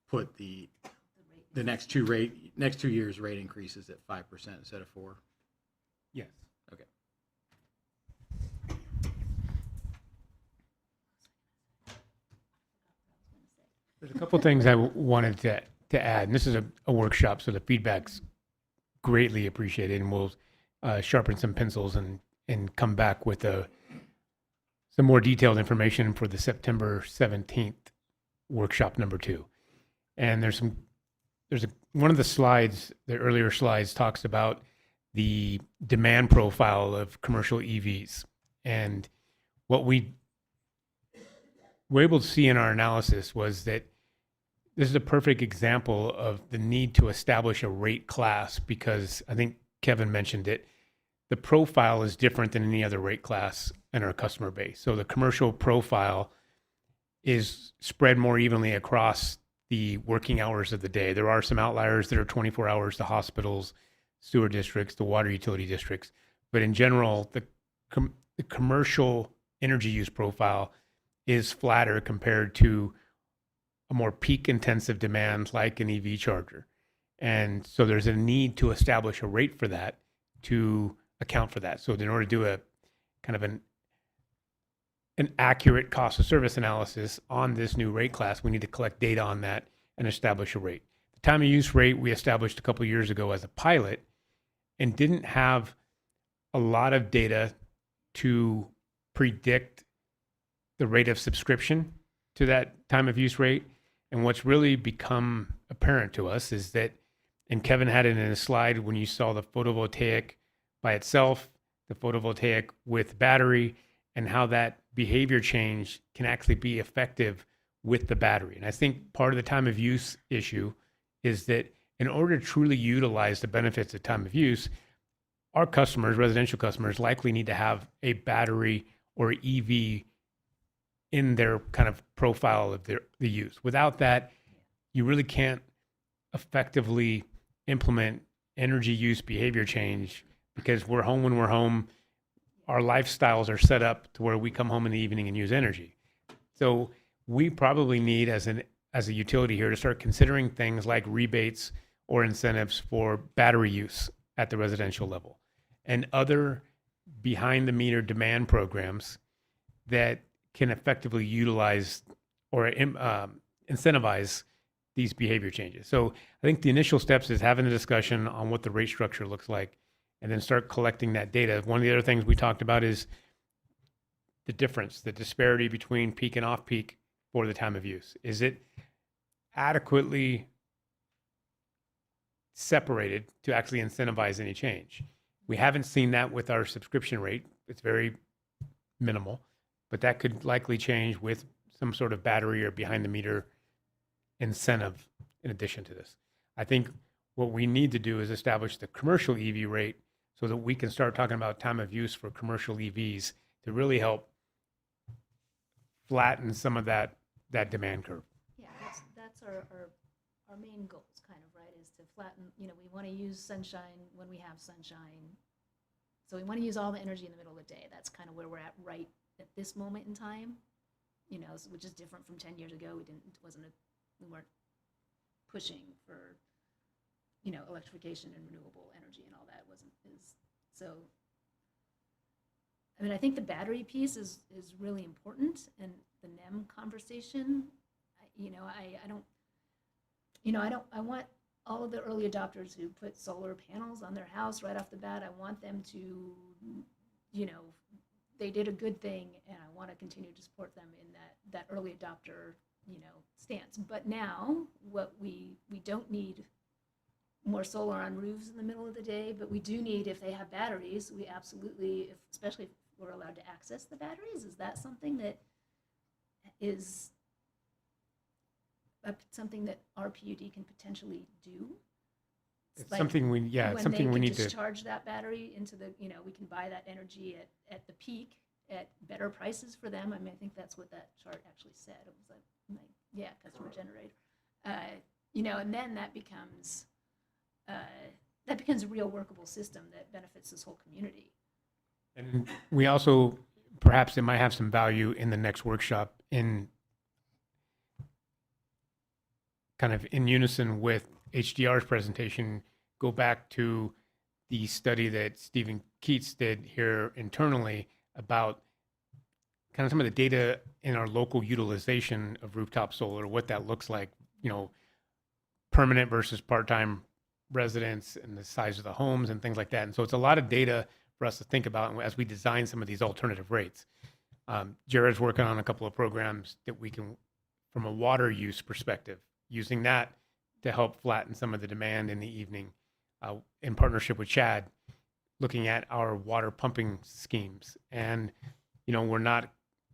M: put the next 2 years rate increases at 5% instead of 4%?
C: Yes.
M: Okay.
C: There's a couple things I wanted to add, and this is a workshop, so the feedback's greatly appreciated, and we'll sharpen some pencils and come back with some more detailed information for the September 17th workshop number 2. And one of the slides, the earlier slides, talks about the demand profile of commercial EVs, and what we were able to see in our analysis was that this is a perfect example of the need to establish a rate class, because I think Kevin mentioned it. The profile is different than any other rate class in our customer base. So the commercial profile is spread more evenly across the working hours of the day. There are some outliers that are 24 hours, the hospitals, sewer districts, the water utility districts. But in general, the commercial energy use profile is flatter compared to a more peak intensive demand like an EV charger. And so there's a need to establish a rate for that to account for that. So in order to do a kind of an accurate cost of service analysis on this new rate class, we need to collect data on that and establish a rate. The time of use rate we established a couple of years ago as a pilot and didn't have a lot of data to predict the rate of subscription to that time of use rate. And what's really become apparent to us is that, and Kevin had it in a slide when you saw the photovoltaic by itself, the photovoltaic with battery, and how that behavior change can actually be effective with the battery. And I think part of the time of use issue is that in order to truly utilize the benefits of time of use, our customers, residential customers, likely need to have a battery or EV in their kind of profile of the use. Without that, you really can't effectively implement energy use behavior change because we're home when we're home. Our lifestyles are set up to where we come home in the evening and use energy. So we probably need, as a utility here, to start considering things like rebates or incentives for battery use at the residential level and other behind the meter demand programs that can effectively utilize or incentivize these behavior changes. So I think the initial steps is having a discussion on what the rate structure looks like and then start collecting that data. One of the other things we talked about is the difference, the disparity between peak and off peak for the time of use. Is it adequately separated to actually incentivize any change? We haven't seen that with our subscription rate. It's very minimal, but that could likely change with some sort of battery or behind the meter incentive in addition to this. I think what we need to do is establish the commercial EV rate so that we can start talking about time of use for commercial EVs to really help flatten some of that demand curve.
A: Yeah, that's our main goals, kind of, right, is to flatten, we want to use sunshine when we have sunshine. So we want to use all the energy in the middle of the day. That's kind of where we're at right at this moment in time, which is different from 10 years ago. We weren't pushing for, electrification and renewable energy and all that so. I mean, I think the battery piece is really important, and the NEM conversation. I want all of the early adopters who put solar panels on their house right off the bat. I want them to, they did a good thing, and I want to continue to support them in that early adopter, stance. But now, what we don't need more solar on roofs in the middle of the day, but we do need, if they have batteries, we absolutely, especially if we're allowed to access the batteries, is that something that is something that our PUD can potentially do?
C: It's something we, yeah, it's something we need to.
A: Discharge that battery into the, we can buy that energy at the peak at better prices for them. I mean, I think that's what that chart actually said. It was like yeah, customer generator. And then that becomes a real workable system that benefits this whole community.
C: And we also, perhaps it might have some value in the next workshop in kind of in unison with HDR's presentation, go back to the study that Stephen Keats did here internally about kind of some of the data in our local utilization of rooftop solar, what that looks like, permanent versus part-time residents and the size of the homes and things like that. And so it's a lot of data for us to think about as we design some of these alternative rates. Jared's working on a couple of programs that we can, from a water use perspective, using that to help flatten some of the demand in the evening, in partnership with Chad, looking at our water pumping schemes. And,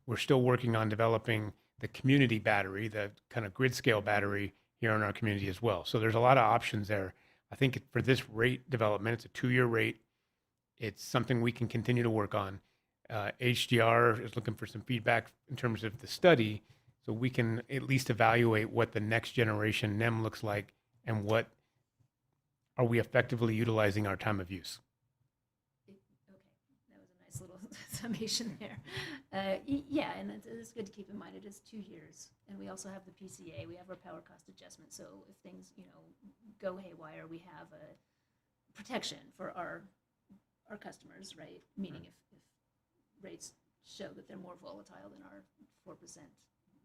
C: we're still working on developing the community battery, the kind of grid scale battery here in our community as well. So there's a lot of options there. I think for this rate development, it's a 2-year rate. It's something we can continue to work on. HDR is looking for some feedback in terms of the study, so we can at least evaluate what the next generation NEM looks like and what are we effectively utilizing our time of use.
A: Okay, that was a nice little summation there. Yeah, and it's good to keep in mind it is 2 years, and we also have the PCA. We have our power cost adjustment. So if things go haywire, we have a protection for our customers, right? Meaning if rates show that they're more volatile than our 4%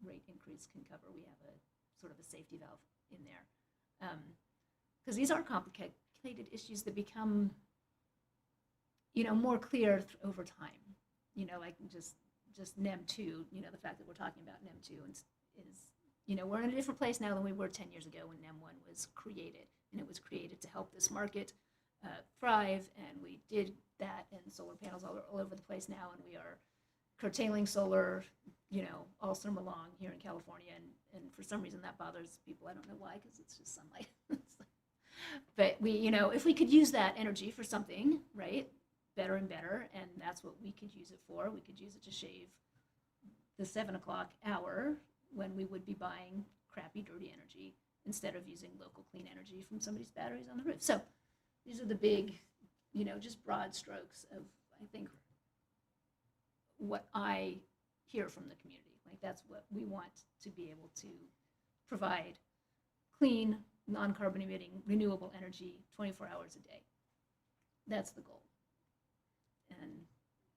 A: rate increase can cover, we have a sort of a safety valve in there. Because these are complicated issues that become more clear over time. like just NEM 2, the fact that we're talking about NEM 2 is, we're in a different place now than we were 10 years ago when NEM 1 was created. And it was created to help this market thrive, and we did that, and solar panels all over the place now, and we are curtailing solar, all summer long here in California, and for some reason that bothers people. I don't know why, because it's just sunlight. But if we could use that energy for something, right, better and better, and that's what we could use it for. We could use it to shave the 7 o'clock hour when we would be buying crappy, dirty energy instead of using local clean energy from somebody's batteries on the roof. So these are the big, just broad strokes of, I think, what I hear from the community. Like, that's what we want to be able to provide: clean, non-carbon emitting, renewable energy 24 hours a day. That's the goal. And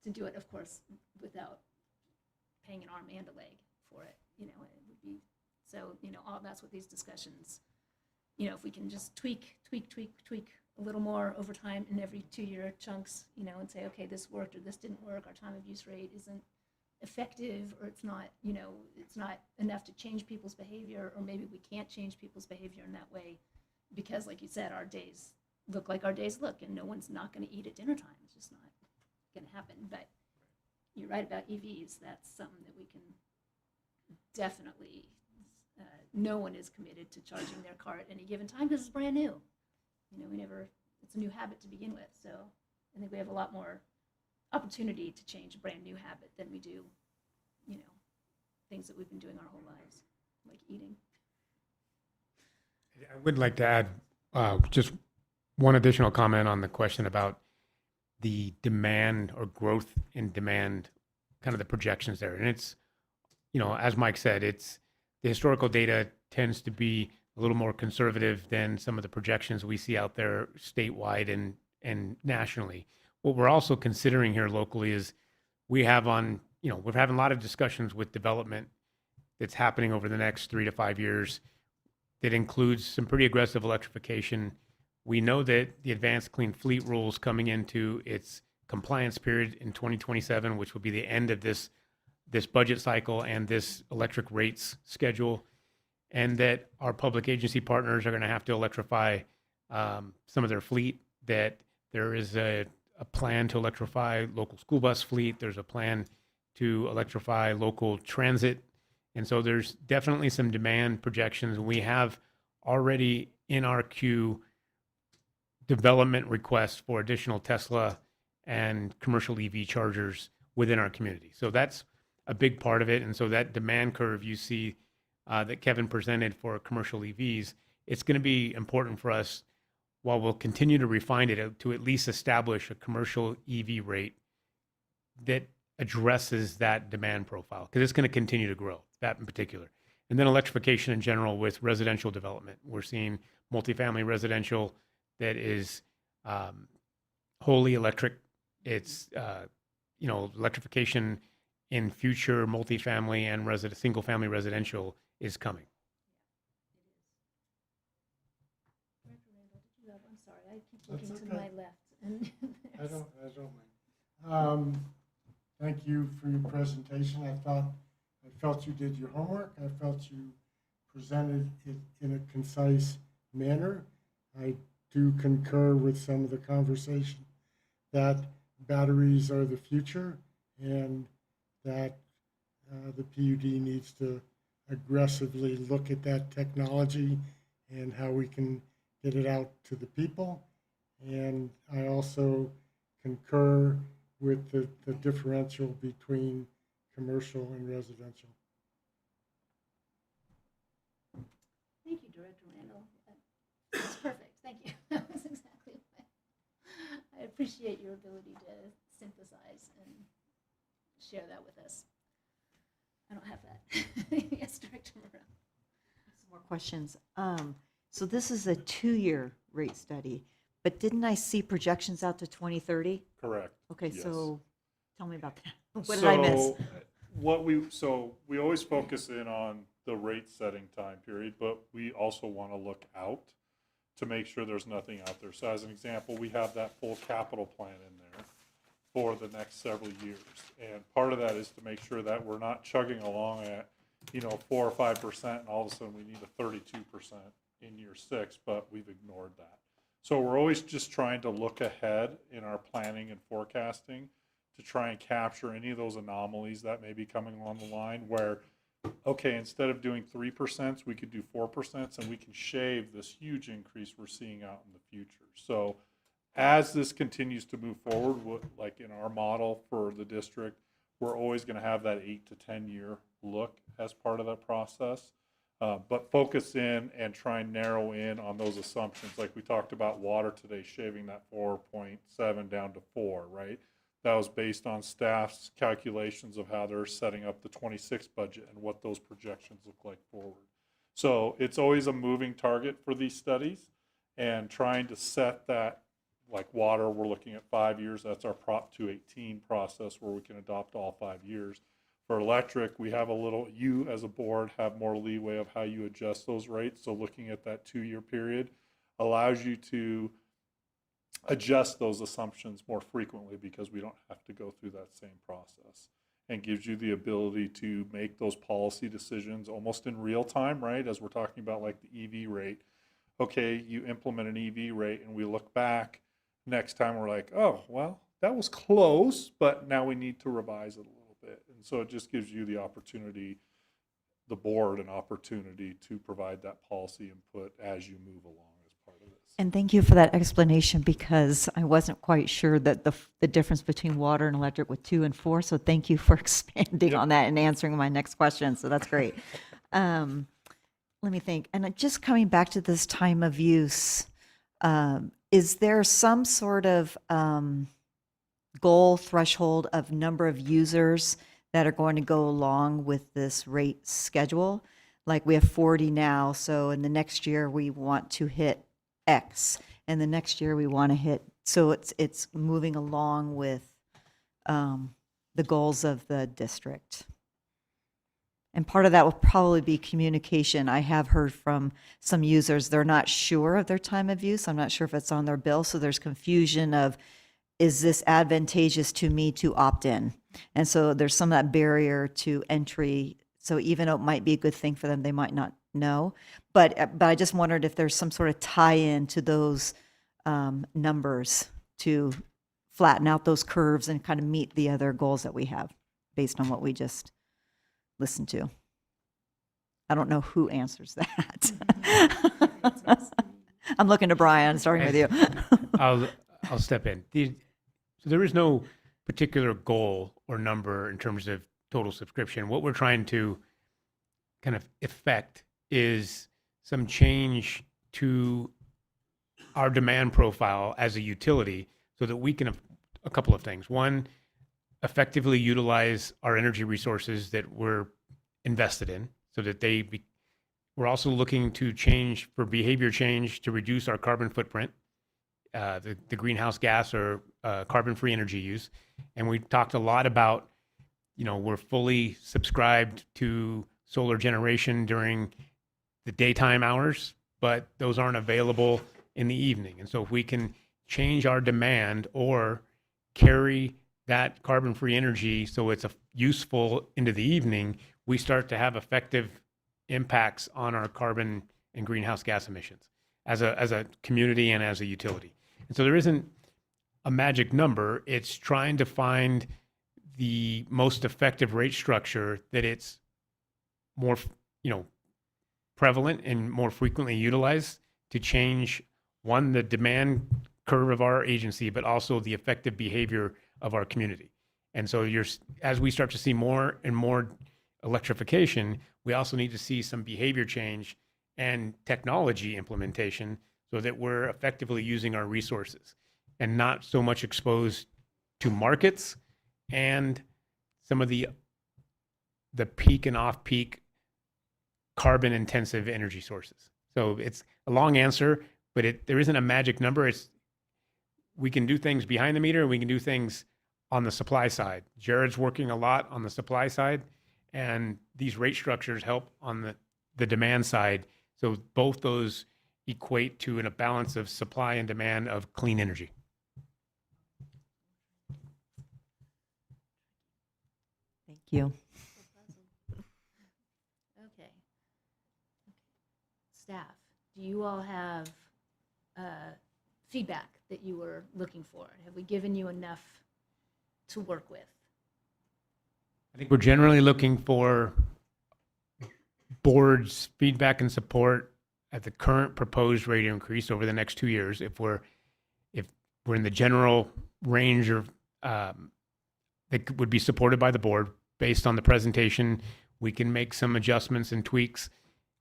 A: to do it, of course, without paying an arm and a leg for it, it would be, so, all that's what these discussions, if we can just tweak a little more over time in every 2-year chunks, and say, okay, this worked or this didn't work, our time of use rate isn't effective, or it's not, it's not enough to change people's behavior, or maybe we can't change people's behavior in that way because, like you said, our days look like our days look, and no one's not going to eat at dinner time. It's just not going to happen. But you're right about EVs. That's something that we can definitely, no one is committed to charging their car at any given time because it's brand new. It's a new habit to begin with. So I think we have a lot more opportunity to change a brand new habit than we do, things that we've been doing our whole lives, like eating.
C: I would like to add just one additional comment on the question about the demand or growth in demand, kind of the projections there. And it's, as Mike said, it's the historical data tends to be a little more conservative than some of the projections we see out there statewide and nationally. What we're also considering here locally is we're having a lot of discussions with development that's happening over the next 3 to 5 years that includes some pretty aggressive electrification. We know that the Advanced Clean Fleet rules coming into its compliance period in 2027, which will be the end of this budget cycle and this electric rates schedule, and that our public agency partners are going to have to electrify some of their fleet, that there is a plan to electrify local school bus fleet. There's a plan to electrify local transit. And so there's definitely some demand projections. We have already in our queue development requests for additional Tesla and commercial EV chargers within our community. So that's a big part of it. And so that demand curve you see that Kevin presented for commercial EVs, it's going to be important for us, while we'll continue to refine it, to at least establish a commercial EV rate that addresses that demand profile, because it's going to continue to grow, that in particular. And then electrification in general with residential development. We're seeing multifamily residential that is wholly electric. It's, electrification in future multifamily and single-family residential is coming.
A: I'm sorry, I keep looking
E: That's
A: to
E: okay.
A: my left. And
E: I don't mind. Thank you for your presentation. I felt you did your homework. I felt you presented it in a concise manner. I do concur with some of the conversation that batteries are the future, and that the PUD needs to aggressively look at that technology and how we can get it out to the people. And I also concur with the differential between commercial and residential.
A: thank you, Director Randall. That's perfect. Thank you. That was exactly what I appreciate your ability to synthesize and share that with us. I don't have that. Yes, Director Morrell.
F: Some more questions. So this is a 2-year rate study, but didn't I see projections out to 2030?
K: Correct.
F: Okay,
K: Yes.
F: so tell me about that. What did I miss?
K: So we always focus in on the rate setting time period, but we also want to look out to make sure there's nothing out there. So as an example, we have that full capital plan in there for the next several years. And part of that is to make sure that we're not chugging along at, 4 or 5%, and all of a sudden we need a 32% in year 6, but we've ignored that. So we're always just trying to look ahead in our planning and forecasting to try and capture any of those anomalies that may be coming along the line where, okay, instead of doing 3%, we could do 4%, and we can shave this huge increase we're seeing out in the future. So as this continues to move forward, like in our model for the district, we're always going to have that 8 to 10 year look as part of that process. But focus in and try and narrow in on those assumptions. Like we talked about water today, shaving that 4.7 down to 4, right? That was based on staff's calculations of how they're setting up the 26 budget and what those projections look like forward. So it's always a moving target for these studies, and trying to set that, like water, we're looking at 5 years. That's our Prop 218 process where we can adopt all 5 years. For electric, we have you as a board have more leeway of how you adjust those rates. So looking at that 2-year period allows you to adjust those assumptions more frequently because we don't have to go through that same process, and gives you the ability to make those policy decisions almost in real time, right? As we're talking about like the EV rate. Okay, you implement an EV rate and we look back next time, we're like, oh, well, that was close, but now we need to revise it a little bit. And so it just gives you the opportunity, the board, an opportunity to provide that policy input as you move along as part of this.
F: And thank you for that explanation, because I wasn't quite sure that the difference between water and electric with 2 and 4. So thank you for expanding on that and answering my next question. So that's great. Let me think. And just coming back to this time of use, is there some sort of goal threshold of number of users that are going to go along with this rate schedule? Like we have 40 now, so in the next year we want to hit X, and the next year we want to hit, so it's moving along with the goals of the district. And part of that will probably be communication. I have heard from some users, they're not sure of their time of use. I'm not sure if it's on their bill, so there's confusion of, is this advantageous to me to opt in? And so there's some of that barrier to entry. So even though it might be a good thing for them, they might not know. But I just wondered if there's some sort of tie-in to those numbers to flatten out those curves and kind of meet the other goals that we have based on what we just listened to. I don't know who answers that. I'm looking to Brian, starting with you.
C: I'll step in. So there is no particular goal or number in terms of total subscription. What we're trying to kind of effect is some change to our demand profile as a utility so that we can, a couple of things. One, effectively utilize our energy resources that we're invested in so that we're also looking to change for behavior change to reduce our carbon footprint, the greenhouse gas or carbon-free energy use. And we talked a lot about, we're fully subscribed to solar generation during the daytime hours, but those aren't available in the evening. And so if we can change our demand or carry that carbon-free energy so it's useful into the evening, we start to have effective impacts on our carbon and greenhouse gas emissions as a community and as a utility. And so there isn't a magic number. It's trying to find the most effective rate structure that it's more, prevalent and more frequently utilized to change, one, the demand curve of our agency, but also the effective behavior of our community. And so as we start to see more and more electrification, we also need to see some behavior change and technology implementation so that we're effectively using our resources and not so much exposed to markets and some of the peak and off-peak carbon intensive energy sources. So it's a long answer, but there isn't a magic number. We can do things behind the meter and we can do things on the supply side. Jared's working a lot on the supply side, and these rate structures help on the demand side. So both those equate to a balance of supply and demand of clean energy.
F: you.
A: Okay. Staff, do you all have feedback that you were looking for? Have we given you enough to work with?
C: I think we're generally looking for board's feedback and support at the current proposed rate increase over the next 2 years. If we're in the general range of that would be supported by the board based on the presentation, we can make some adjustments and tweaks.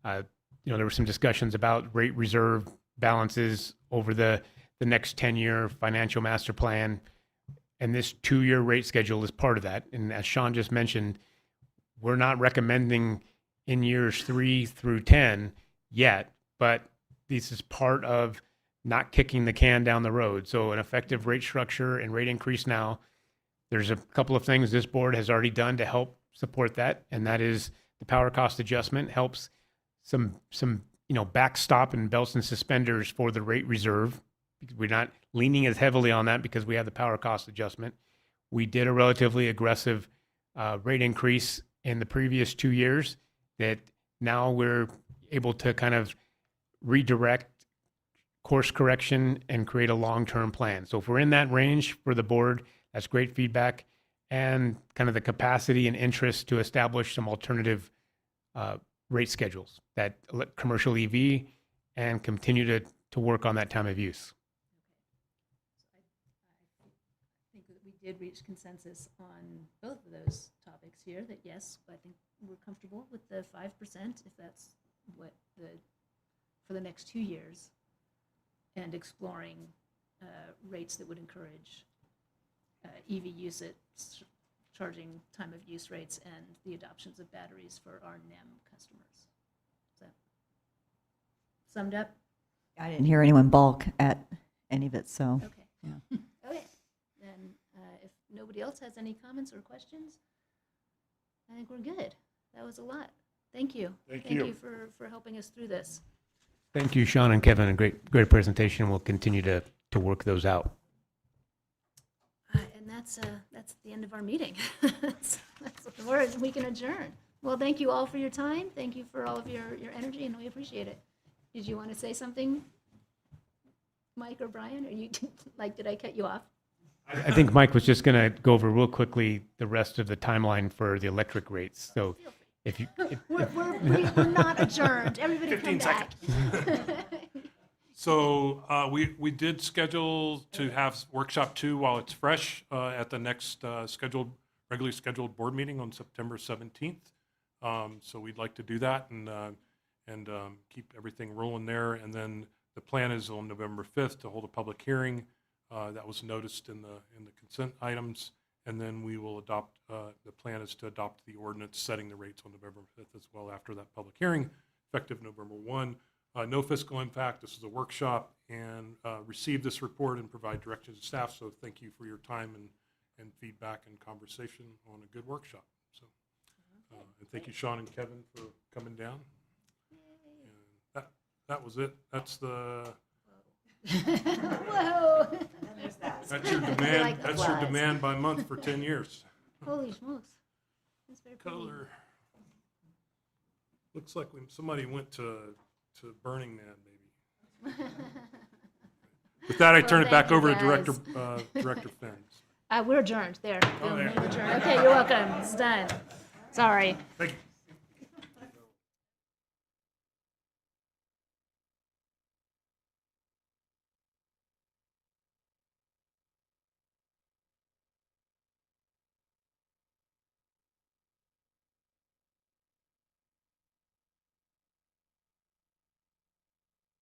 C: There were some discussions about rate reserve balances over the next 10-year financial master plan. And this 2-year rate schedule is part of that. And as Sean just mentioned, we're not recommending in years 3 through 10 yet, but this is part of not kicking the can down the road. So an effective rate structure and rate increase now. There's a couple of things this board has already done to help support that, and that is the power cost adjustment helps some backstop and belts and suspenders for the rate reserve. We're not leaning as heavily on that because we have the power cost adjustment. We did a relatively aggressive rate increase in the previous 2 years that now we're able to kind of redirect course correction and create a long-term plan. So if we're in that range for the board, that's great feedback and kind of the capacity and interest to establish some alternative rate schedules that commercial EV and continue to work on that time of use.
A: I think that we did reach consensus on both of those topics here, that yes, I think we're comfortable with the 5% if that's what for the next 2 years, and exploring rates that would encourage EV use at charging time of use rates and the adoptions of batteries for our NEM customers. Is that summed up?
F: I didn't hear anyone balk at any of it, so.
A: Okay.
F: Yeah.
A: Okay. Then if nobody else has any comments or questions, I think we're good. That was a lot. Thank you.
K: Thank
A: you
K: you.
A: for helping us through this.
C: Thank you, Sean and Kevin. A great presentation. We'll continue to work those out.
A: And that's the end of our meeting. We can adjourn. Well, thank you all for your time. Thank you for all of your energy, and we appreciate it. Did you want to say something, Mike or Brian? Or you did I cut you off?
C: I think Mike was just going to go over real quickly the rest of the timeline for the electric rates. So if you
A: We're not adjourned. Everybody come
J: 15
A: back.
J: So we did schedule to have workshop 2 while it's fresh at the next regularly scheduled board meeting on September 17th. So we'd like to do that and keep everything rolling there. And then the plan is on November 5th to hold a public hearing that was noticed in the consent items. And then we will adopt, the plan is to adopt the ordinance setting the rates on November 5th as well after that public hearing, effective November 1. No fiscal impact. This is a workshop, and receive this report and provide directions to staff. So thank you for your time and feedback and conversation on a good workshop. So, and thank you, Sean and Kevin, for coming down. And that was it. That's the.
A: Whoa.
J: That's your demand.
A: Like
J: That's your
A: applause.
J: demand by month for 10 years.
A: Holy smokes. That's very pretty.
J: Color. Looks like somebody went to Burning Man, maybe. With that, I turn it back
A: thank you,
J: over to
A: guys.
J: Director Finn.
A: We're adjourned. There.
J: Oh, there.
A: We're adjourned. Okay, you're welcome. It's done. Sorry.
J: Thank you.